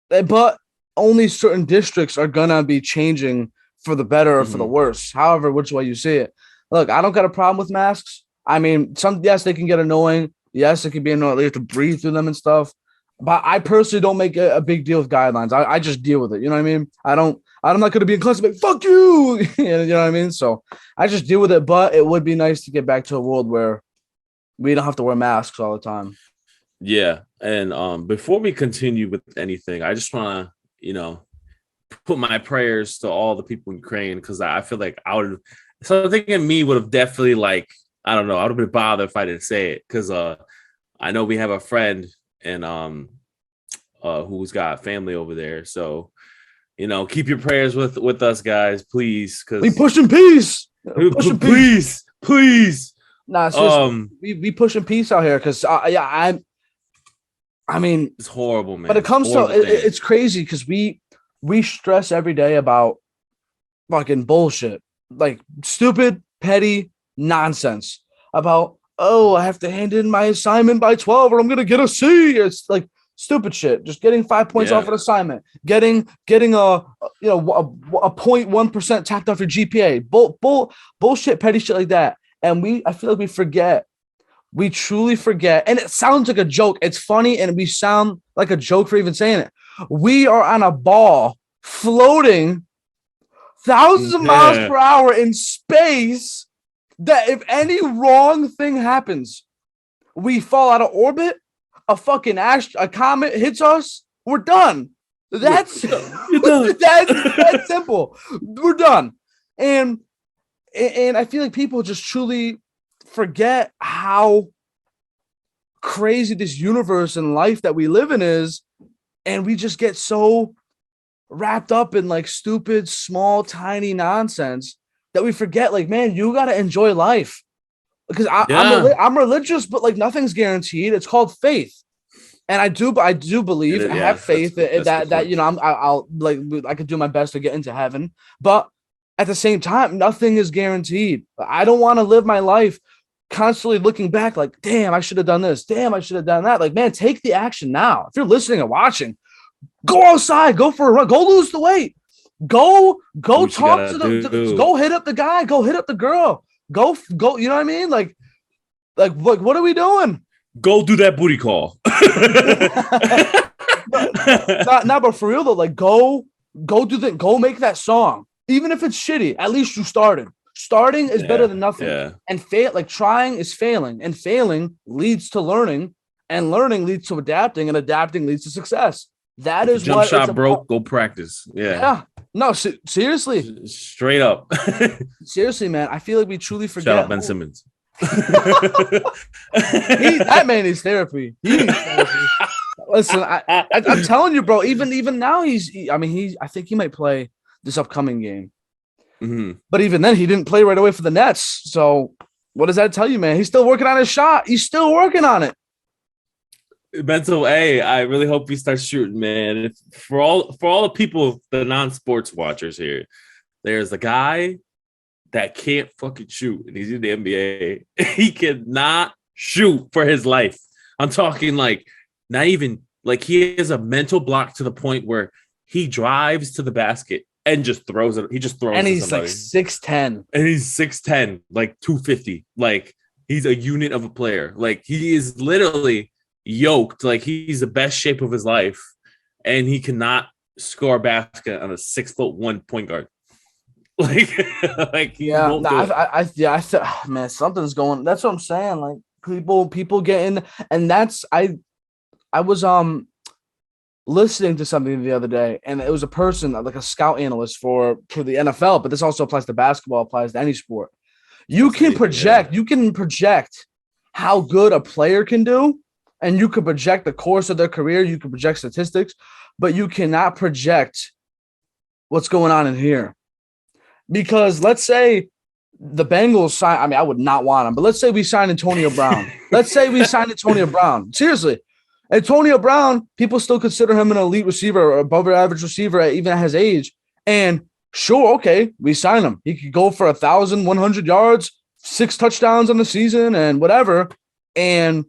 but only certain districts are gonna be changing for the better or for the worse. However, which way you see it. Look, I don't got a problem with masks. I mean, yes, they can get annoying. Yes, it can be annoying. You have to breathe through them and stuff. But I personally don't make a big deal with guidelines. I just deal with it. You know what I mean? I'm not going to be in class and be like, fuck you. You know what I mean? So I just deal with it. But it would be nice to get back to a world where we don't have to wear masks all the time. Yeah. And before we continue with anything, I just want to, put my prayers to all the people in Ukraine because I feel like something in me would have definitely I don't know, I would have been bothered if I didn't say it because I know we have a friend and who's got family over there. So, keep your prayers with us guys, please. Cause we pushing peace. Please. Nah, we pushing peace out here. Cause I mean, it's horrible, man. But it comes to it's crazy because we stress every day about fucking bullshit, like stupid, petty nonsense about, I have to hand in my assignment by 12 or I'm going to get a C. It's like stupid shit. Just getting 5 points off an assignment, getting a 0.1% tacked off your GPA, bullshit, petty shit like that. And I feel like we forget. We truly forget. And it sounds like a joke. It's funny. And we sound like a joke for even saying it. We are on a ball floating thousands of miles per hour in space that if any wrong thing happens, we fall out of orbit, a comet hits us, we're done. That's that's simple. We're done. And I feel like people just truly forget how crazy this universe and life that we live in is. And we just get so wrapped up in stupid, small, tiny nonsense that we forget, man, you got to enjoy life. Because I'm religious, but nothing's guaranteed. It's called faith. And I do believe, I have faith that I could do my best to get into heaven. But at the same time, nothing is guaranteed. I don't want to live my life constantly looking back damn, I should have done this. Damn, I should have done that. Man, take the action now. If you're listening and watching, go outside, go for a run, go lose the weight, go talk to go hit up the guy, go hit up the girl, go. You know what I mean? Like what are we doing? Go do that booty call. But for real though, like go go make that song. Even if it's shitty, at least you started. Starting is better than nothing. Yeah. And trying is failing, and failing leads to learning, and learning leads to adapting, and adapting leads to success. That is jump what shot broke. Go practice. Yeah. No, seriously. Straight up. Seriously, man. I feel like we truly forget. Shout out Ben Simmons. That man needs therapy. He needs therapy. Listen, I'm telling you, bro. Even now, I think he might play this upcoming game. Mm-hmm. But even then, he didn't play right away for the Nets. So what does that tell you, man? He's still working on his shot. He's still working on it. Mental A, I really hope he starts shooting, man. For all the people, the non-sports watchers here, there's a guy that can't fucking shoot, and he's in the NBA. He cannot shoot for his life. I'm talking like not even like he has a mental block to the point where he drives to the basket and just throws it. He just throws it. And he's like 6'10". And he's 6'10", like 250. Like he's a unit of a player. Like he is literally yoked. Like he's the best shape of his life. And he cannot score a basket on a 6'1" point guard. Like man, something's going. That's what I'm saying. Like people getting, and that's I was listening to something the other day, and it was a person like a scout analyst for the NFL, but this also applies to basketball, applies to any sport. You can project how good a player can do, and you can project the course of their career. You can project statistics, but you cannot project what's going on in here. Because let's say the Bengals sign. I mean, I would not want him, but let's say we sign Antonio Brown. Seriously. Antonio Brown, people still consider him an elite receiver or above average receiver even at his age. And sure, okay, we sign him. He could go for 1,100 yards, 6 touchdowns on the season and whatever. And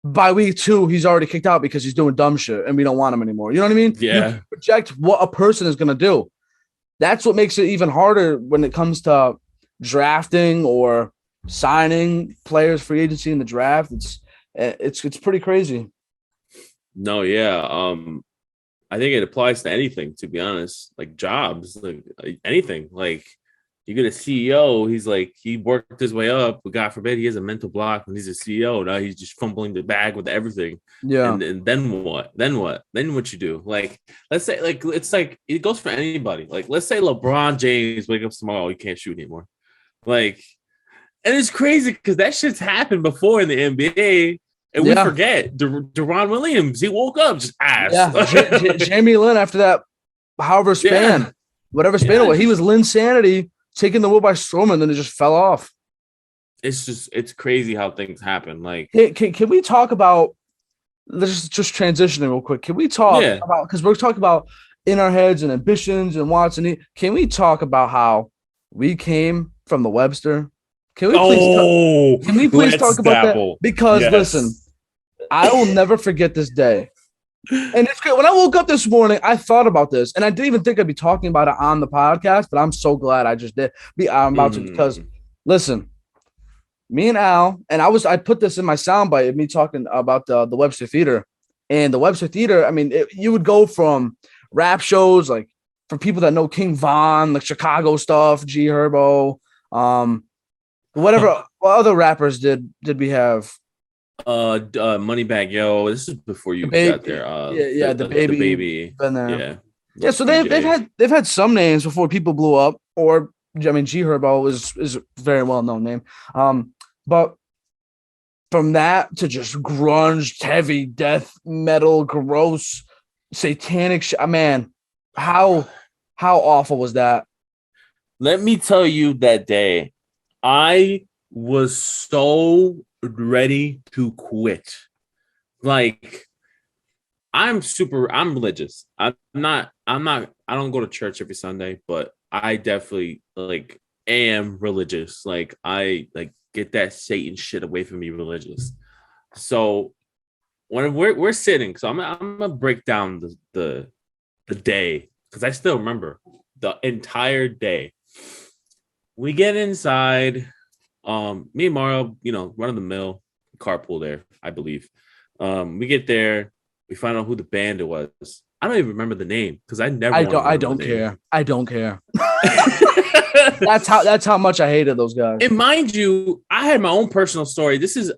by week 2, he's already kicked out because he's doing dumb shit and we don't want him anymore. You know what I mean? Yeah. You project what a person is going to do. That's what makes it even harder when it comes to drafting or signing players, free agency in the draft. It's pretty crazy. No, yeah. I think it applies to anything, to be honest. Like jobs, like anything. Like you get a CEO, he's like he worked his way up, but God forbid he has a mental block when he's a CEO. Now he's just fumbling the bag with everything. Yeah. And then what? Then what you do? Like let's say like it's like it goes for anybody. Like let's say LeBron James wake up tomorrow, he can't shoot anymore. Like, and it's crazy because that shit's happened before in the NBA. And we forget Deron Williams. He woke up just ass. Yeah, Jamie Lin after that, whatever span it was, he was Linsanity taking the world by storm, and then it just fell off. It's crazy how things happen. Like, can we talk about? Let's just transitioning real quick. Can we talk about, because we're talking about in our heads and ambitions and wants and needs. Can we talk about how we came from the Webster? Can we please talk about that? Because listen, I will never forget this day. And it's great. When I woke up this morning, I thought about this, and I didn't even think I'd be talking about it on the podcast, but I'm so glad I just did. I'm about to, because listen, me and Al, and I put this in my soundbite of me talking about the Webster Theater. And the Webster Theater, I mean, you would go from rap shows, like for people that know King Von, like Chicago stuff, G Herbo, whatever. What other rappers did we have? Moneybagg Yo. This is before you got there. The baby been there. Yeah. So they've had some names before people blew up. Or I mean, G Herbo is a very well known name. But from that to just grunge, heavy death metal, gross, satanic shit. Man, how awful was that? Let me tell you, that day, I was so ready to quit. Like, I'm religious. I don't go to church every Sunday, but I definitely like am religious. Like, I like get that Satan shit away from me, religious. So when we're sitting, so I'm gonna break down the day, because I still remember the entire day. We get inside. Me and Mario, run of the mill, carpool there, I believe. We get there, we find out who the band it was. I don't even remember the name because I never want to remember I don't the care. I don't care. name. That's how much I hated those guys. And mind you, I had my own personal story. This is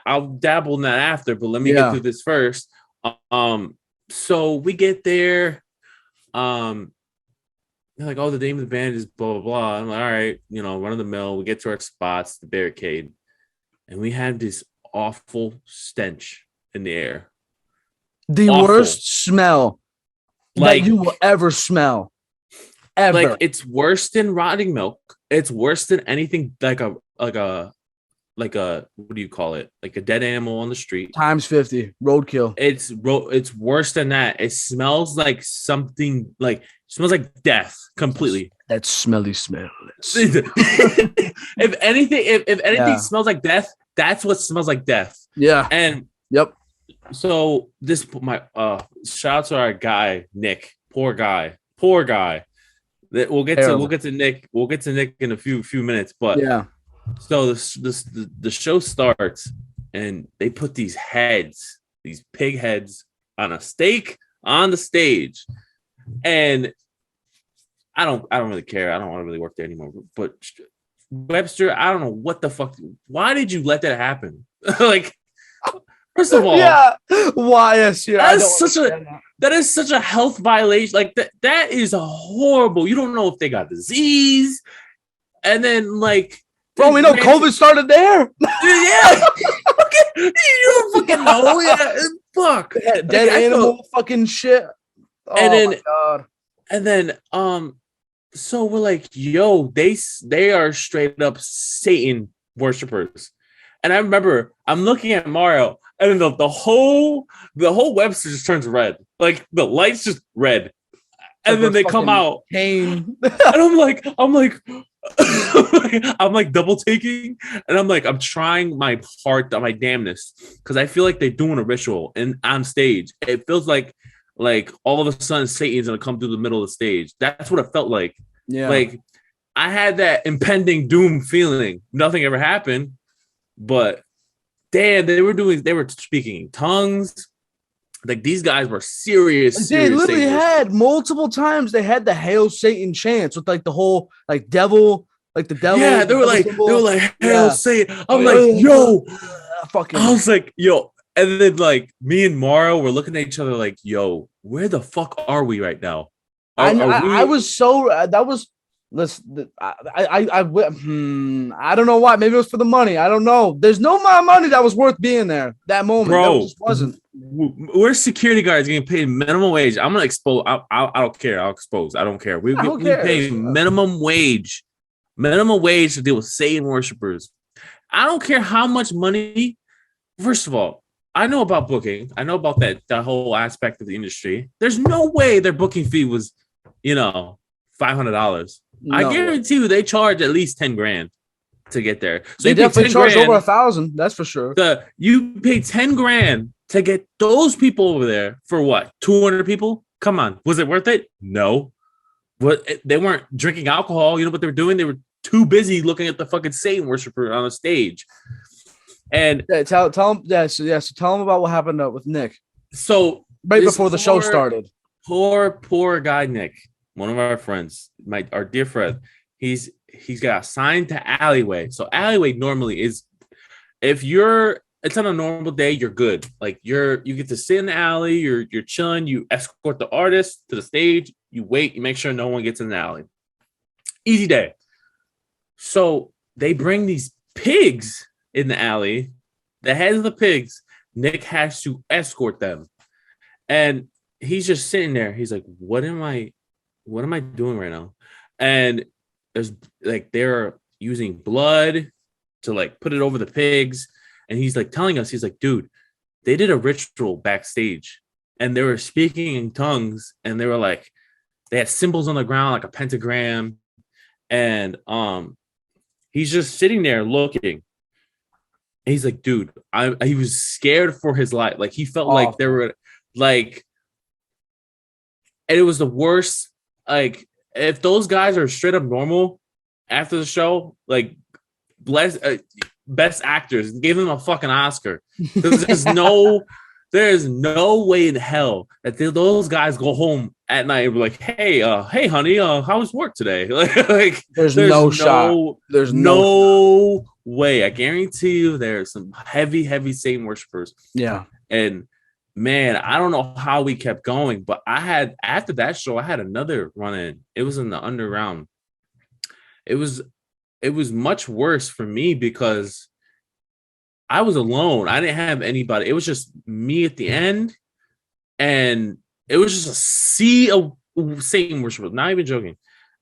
I'll dabble in that after, but let me get through this first. So we get there. They're like, oh, the name of the band is blah blah blah. I'm like, all right, run of the mill. We get to our spots, the barricade, and we had this awful stench in the air. The worst smell that you will ever smell. Ever. Like, it's worse than rotting milk. It's worse than anything like a what do you call it? Like a dead animal on the street. Times 50. Roadkill. It's worse than that. It smells like something smells like death completely. That smelly smell. If anything smells like death, that's what smells like death. Yeah. And yep. So shout out to our guy Nick. Poor guy. We'll get to Nick. We'll get to Nick in a few minutes. But yeah. So the show starts, and they put these pig heads, on a stake on the stage, and I don't really care. I don't want to really work there anymore. But Webster, I don't know what the fuck. Why did you let that happen? Like, first of all, yeah, why? Yes, yeah. That is such a health violation. Like that is horrible. You don't know if they got disease, and then like. Bro, we know COVID started there. Yeah. You don't fucking know. Yeah. Fuck. Dead animal fucking shit. Oh, my God. And then, so we're like, yo, they are straight up Satan worshipers. And I remember I'm looking at Mario, and then the whole Webster just turns red. Like the lights just red. And then they come out. Pain. And I'm like, I'm like double taking, and I'm trying my damnness, because I feel like they're doing a ritual and on stage. It feels like all of a sudden Satan's gonna come through the middle of the stage. That's what it felt like. Yeah. Like I had that impending doom feeling. Nothing ever happened, but damn, they were speaking in tongues. Like these guys were serious. They literally had multiple times. They had the Hail Satan chants with like the whole devil, like the devil. Yeah, they were like Hail Satan. I'm like, yo, fucking. I was like, yo, and then like me and Mario were looking at each other like, yo, where the fuck are we right now? I was so that was. Listen, I don't know why. Maybe it was for the money. I don't know. There's no amount of money that was worth being there. That moment, bro, that just wasn't. We're security guards getting paid minimum wage. I'm gonna expose. I don't care. I'll expose. I don't care. We pay minimum wage to deal with Satan worshipers. I don't care how much money. First of all, I know about booking. I know about that whole aspect of the industry. There's no way their booking fee was, $500. No. I guarantee you they charge at least 10 grand to get there. So they definitely charge over 1,000. That's for sure. You pay 10 grand to get those people over there for what? 200 people? Come on. Was it worth it? No. But they weren't drinking alcohol. You know what they were doing? They were too busy looking at the fucking Satan worshiper on the stage. And tell them. So tell them about what happened with Nick. So right before the show started. Poor guy Nick. One of our friends, our dear friend, he's got assigned to alleyway. So alleyway normally is, it's on a normal day, you're good. Like you get to sit in the alley, you're chilling, you escort the artist to the stage, you wait, you make sure no one gets in the alley. Easy day. So they bring these pigs in the alley, the heads of the pigs. Nick has to escort them, and he's just sitting there. He's like, what am I doing right now? And there's they're using blood to put it over the pigs. And he's telling us, he's like, dude, they did a ritual backstage, and they were speaking in tongues, and they were they had symbols on the ground, like a pentagram. And he's just sitting there looking. And he's like, dude, he was scared for his life. Like he felt like they were and it was the worst. Like, if those guys are straight up normal after the show, bless best actors and gave them a fucking Oscar. There's no way in hell that those guys go home at night and be like, hey, honey, how was work today? Like, There's no shot. There's no way. I guarantee you, there's some heavy Satan worshipers. Yeah. And man, I don't know how we kept going, but after that show, I had another run in. It was in the underground. It was much worse for me because I was alone. I didn't have anybody. It was just me at the end, and it was just a sea of Satan worshipers. Not even joking.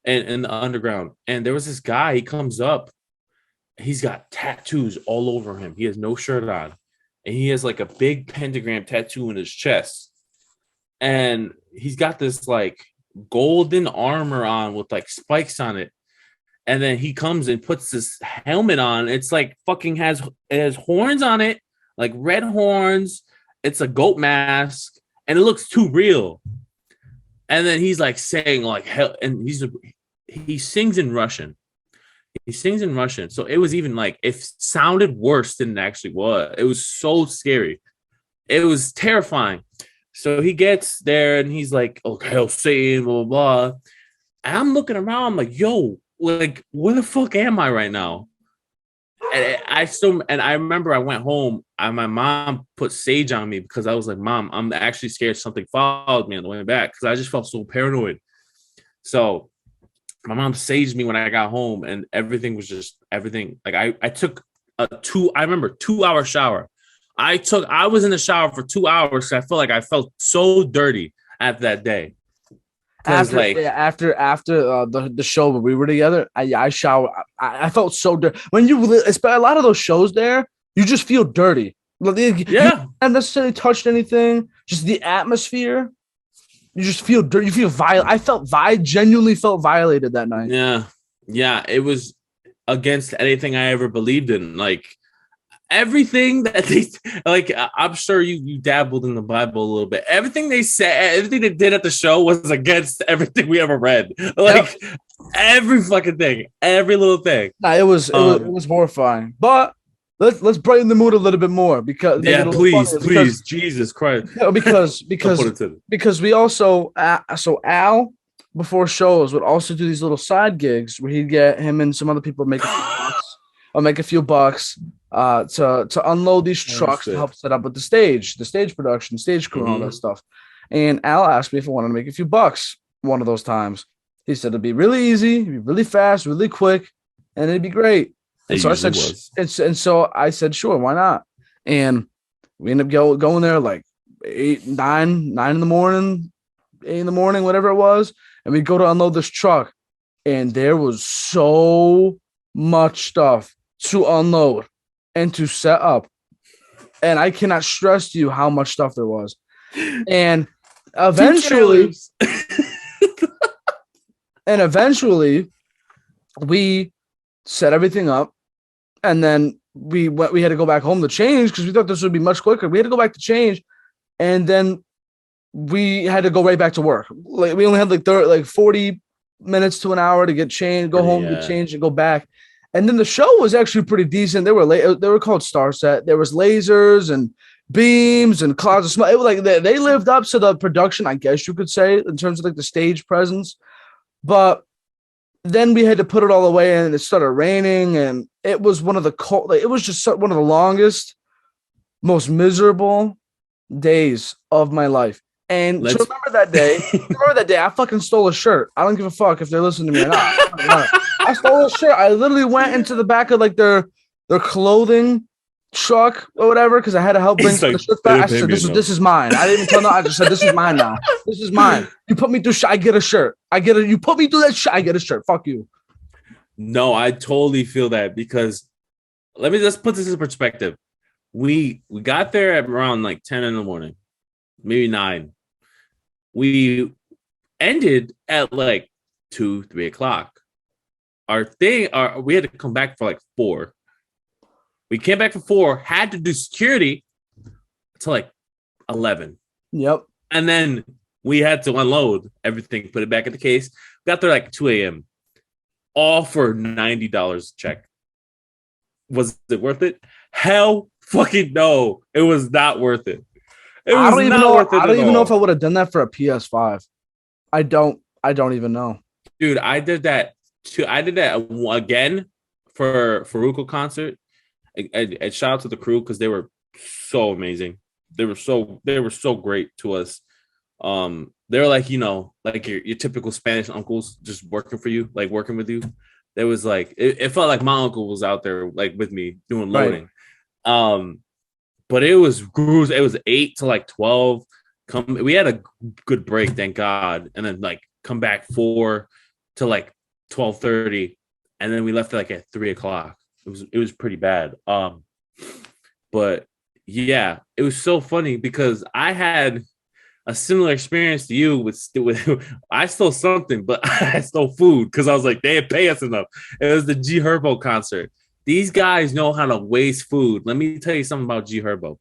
And in the underground, and there was this guy. He comes up. He's got tattoos all over him. He has no shirt on, and he has like a big pentagram tattoo in his chest. And he's got this like golden armor on with like spikes on it. And then he comes and puts this helmet on. It's like fucking it has horns on it, like red horns. It's a goat mask, and it looks too real. And then he's like saying like hell, and he sings in Russian. He sings in Russian, so it was even like it sounded worse than it actually was. It was so scary. It was terrifying. So he gets there and he's like, "Oh hell, Satan, blah blah blah." And I'm looking around. I'm like, "Yo." Like, where the fuck am I right now? And I remember I went home and my mom put sage on me because I was like, Mom, I'm actually scared something followed me on the way back because I just felt so paranoid. So my mom saged me when I got home and everything was just everything. Like I took a 2-hour shower. I was in the shower for 2 hours. So I felt like I felt so dirty after that day. After the show when we were together, I showered. I felt so dirty. When a lot of those shows there, you just feel dirty. Yeah, you haven't necessarily touched anything. Just the atmosphere. You just feel dirty. You feel violent. I genuinely felt violated that night. Yeah. It was against anything I ever believed in. Like everything that they like, I'm sure you dabbled in the Bible a little bit. Everything they said, everything they did at the show was against everything we ever read. Like every fucking thing, every little thing. Nah, it was horrifying. But let's brighten the mood a little bit more because please, Jesus Christ. Because we also so Al before shows would also do these little side gigs where he'd get him and some other people make a few bucks. To unload these trucks to help set up with the stage production, stage crew, and all that stuff. And Al asked me if I wanted to make a few bucks one of those times. He said it'd be really easy, it'd be really fast, really quick, and it'd be great. And so I said, sure, why not? And we ended up going there like 9 in the morning, 8 in the morning, whatever it was. And we'd go to unload this truck. And there was so much stuff to unload and to set up. And I cannot stress to you how much stuff there was. And eventually we set everything up, and then we had to go back home to change because we thought this would be much quicker. We had to go back to change, and then we had to go right back to work. Like we only had like 40 minutes to an hour to get changed, go home, get changed, and go back. And then the show was actually pretty decent. They were called Star Set. There was lasers and beams and clouds of smoke. It was like they lived up to the production, I guess you could say, in terms of like the stage presence. But then we had to put it all away, and it started raining, and it was one of the it was just one of the longest, most miserable days of my life. And remember that day, I fucking stole a shirt. I don't give a fuck if they're listening to me or not. I stole a shirt. I literally went into the back of like their clothing truck or whatever because I had to help bring the shirt back. I said, this is mine. I didn't even tell them. I just said, this is mine now. This is mine. You put me through I get a shirt. You put me through that shit, I get a shirt. Fuck you. No, I totally feel that because let's put this in perspective. We got there at around like 10 in the morning, maybe 9. We ended at like 2-3 o'clock. We had to come back for like 4. We came back for 4, had to do security to like 11. Yep. And then we had to unload everything, put it back in the case. Got there like 2 a.m. All for $90 check. Was it worth it? Hell fucking no. It was not worth it. It I was don't even not know. worth it I don't at even know if I all. would have done that for a PS5. I don't. I don't even know. Dude, I did that too. I did that again for Faruko concert. And shout out to the crew because they were so amazing. They were so great to us. They're like, like your typical Spanish uncles just working for you, like working with you. There was like it felt like my uncle was out there like with me doing Right. loading. Um, but it was grooves. It was 8 to like 12. We had a good break, thank God, and then like come back 4 to like 12:30, and then we left like at 3 o'clock. It was pretty bad. But yeah, it was so funny because I had a similar experience to you with I stole something, but I stole food because I was like, they didn't pay us enough. It was the G Herbo concert. These guys know how to waste food. Let me tell you something about G Herbo.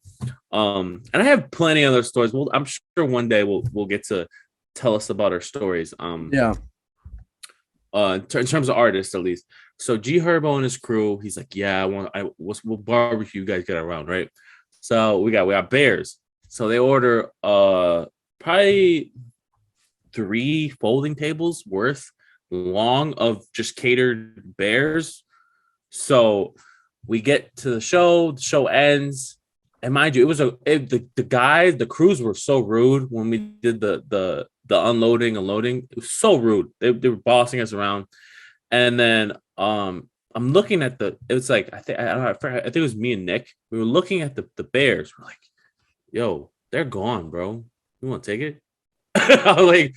And I have plenty of other stories. Well, I'm sure one day we'll get to tell us about our stories. Yeah. In terms of artists at least. So G Herbo and his crew, he's like, yeah, we'll barbecue. You guys get around, right? So we got bears. So they order probably 3 folding tables worth long of just catered bears. So we get to the show ends, and mind you, the crews were so rude when we did the unloading and loading. It was so rude. They were bossing us around, and then I'm looking at it was like I think it was me and Nick. We were looking at the bears. We're like, yo, they're gone, bro. You want to take it? I'm like,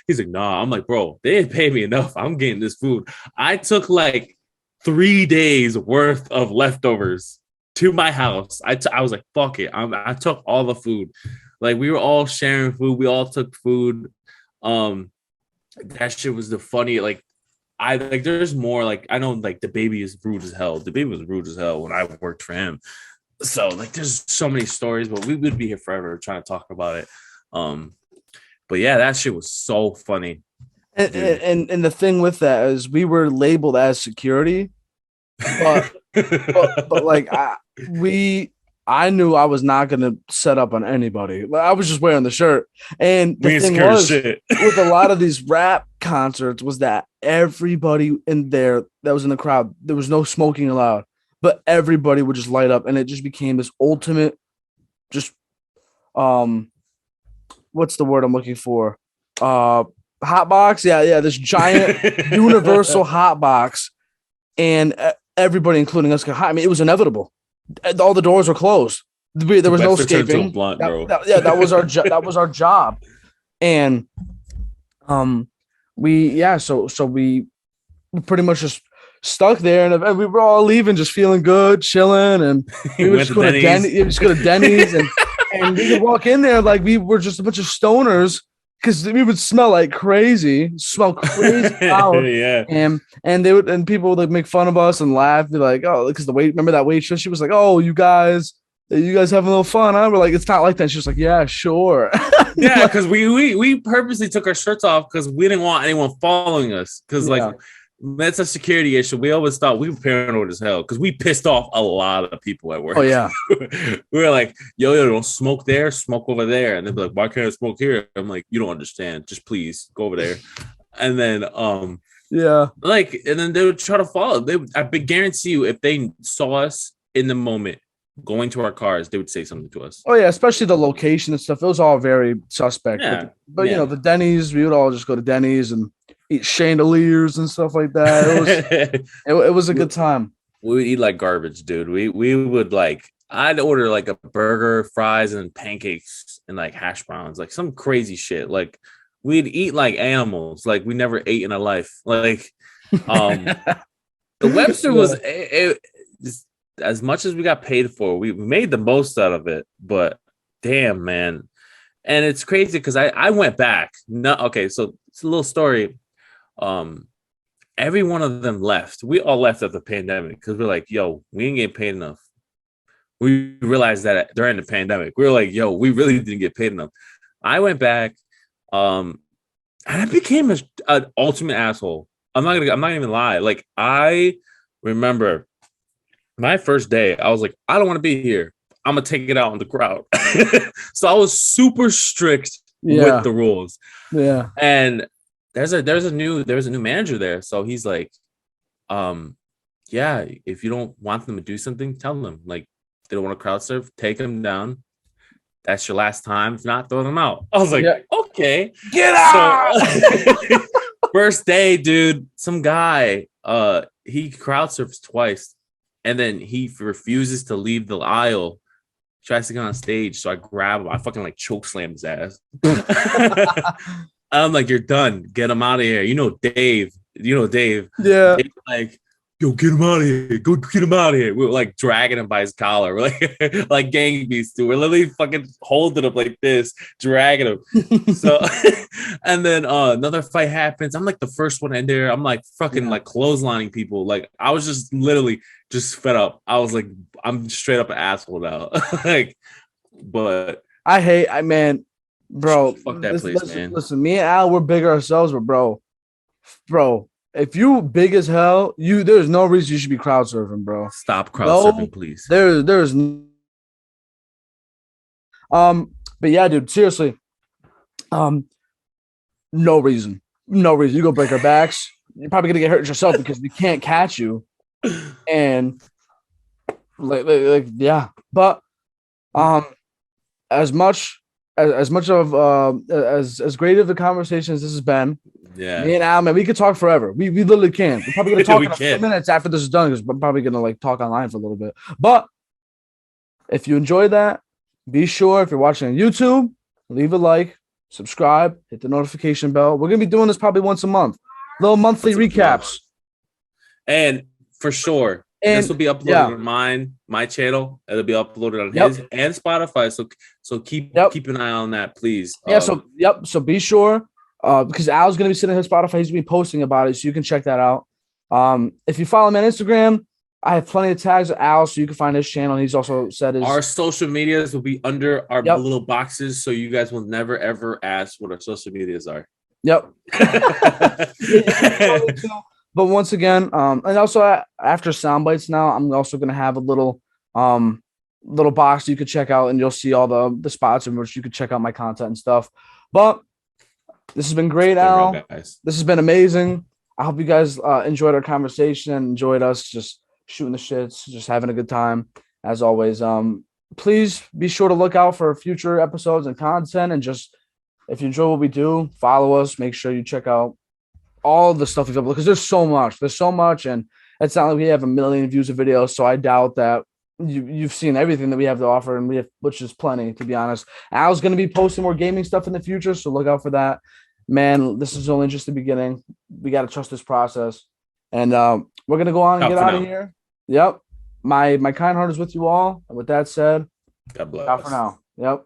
he's like, nah. I'm like, bro, they didn't pay me enough. I'm getting this food. I took like 3 days worth of leftovers to my house. I was like, fuck it. I took all the food. Like we were all sharing food. We all took food. That shit was the funny. Like I like. There's more. Like I know. Like the baby is rude as hell. The baby was rude as hell when I worked for him. So like, there's so many stories, but we would be here forever trying to talk about it. But yeah, that shit was so funny. And the thing with that is we were labeled as security, but but like I knew I was not gonna set up on anybody. I was just wearing the shirt. And the thing was with a lot of these rap concerts was that everybody in there that was in the crowd, there was no smoking allowed, but everybody would just light up, and it just became this ultimate just what's the word I'm looking for? Hot box. Yeah, this giant universal hot box, and everybody, including us, got hot. I mean, it was inevitable. All the doors were closed. There was no escaping. Blunt, bro. That was our that was our job, and so we pretty much just stuck there, and we were all leaving, just feeling good, chilling, and we would just go to Denny's, and we would walk in there like we were just a bunch of stoners because we would smell like crazy, loud. Yeah. And people would like make fun of us and laugh, be like, oh, because remember that waitress? She was like, oh, you guys having a little fun, huh? We're like, it's not like that. She was like, yeah, sure. Yeah, because we purposely took our shirts off because we didn't want anyone following us. Because like that's a security issue. We always thought we were paranoid as hell because we pissed off a lot of people at work. Oh yeah. We were like, yo, don't smoke there, smoke over there. And they'd be like, why can't I smoke here? I'm like, you don't understand. Just please go over there. And then and then they would try to follow. I guarantee you, if they saw us in the moment going to our cars, they would say something to us. Oh yeah, especially the location and stuff. It was all very suspect. Yeah. But you know, the Denny's, we would all just go to Denny's and eat chandeliers and stuff like that. It was a good time. We would eat like garbage, dude. We would like, I'd order like a burger, fries, and pancakes and like hash browns, like some crazy shit. Like we'd eat like animals, like we never ate in our life. Like the Webster was as much as we got paid for, we made the most out of it. But damn, man. And it's crazy because I went back. So it's a little story. Every one of them left. We all left after the pandemic because we're like, yo, we ain't getting paid enough. We realized that during the pandemic, we were like, yo, we really didn't get paid enough. I went back, and I became an ultimate asshole. I'm not gonna even lie. Like I remember My first day, I was like, I don't want to be here. I'm gonna take it out on the crowd. So I was super strict with Yeah. the rules. Yeah. And there's a new manager there. So he's like, yeah, if you don't want them to do something, tell them. Like they don't want to crowd surf, take them down. That's your last time. If not, throw them out. I was like, Yeah. okay. Get out. So first day, dude, some guy, he crowd surfs twice, and then he refuses to leave the aisle. Tries to get on stage, so I grab him. I fucking like choke slam his ass. I'm like, you're done. Get him out of here. You know Dave. Yeah. Dave's like, yo, get him out of here. Go get him out of here. We're like dragging him by his collar. We're like gang beasts, dude. We're literally fucking holding him like this, dragging him. So and then another fight happens. I'm like the first one in there. I'm like fucking like clotheslining people. Like I was just literally just fed up. I was like, I'm straight up an asshole now. Like, but man, bro. fuck that place, man. Listen, me and Al, we're big ourselves, but bro, if you big as hell, there's no reason you should be crowd surfing, bro. Stop crowd surfing, please. There's but yeah, dude, seriously. No reason. You go break our backs. You're probably gonna get hurt yourself because we can't catch you. And like yeah. But as much of as great of a conversation as this has been, yeah, me and Al, man, we could talk forever. We literally can. We're probably gonna talk in a few can. minutes after this is done because I'm probably gonna like talk online for a little bit. But if you enjoyed that, be sure if you're watching on YouTube, leave a like, subscribe, hit the notification bell. We're gonna be doing this probably once a month, little monthly recaps. And for sure, this will be uploaded on my channel. It'll be uploaded on his and Spotify. So keep an eye on that, please. Yeah. So be sure. Because Al's gonna be sitting on his Spotify, he's gonna be posting about it, so you can check that out. If you follow me on Instagram, I have plenty of tags of Al, so you can find his channel. He's also said our social medias will be under our little boxes, so you guys will never ever ask what our social medias are. Yep. But once again, and also after sound bites now, I'm also gonna have a little box you could check out, and you'll see all the spots in which you could check out my content and stuff. But this has been great, Al. This has been amazing. I hope you guys enjoyed our conversation and enjoyed us just shooting the shits, just having a good time. As always, please be sure to look out for future episodes and content. And just if you enjoy what we do, follow us. Make sure you check out all the stuff we've uploaded because there's so much. And it's not like we have 1 million views of videos. So I doubt that you've seen everything that we have to offer, and which is plenty, to be honest. Al's going to be posting more gaming stuff in the future, so look out for that. Man, this is only just the beginning. We got to trust this process, and we're going to go on and get out of here. Yep. My kind heart is with you all. And with that said, God bless. out for now. Yep.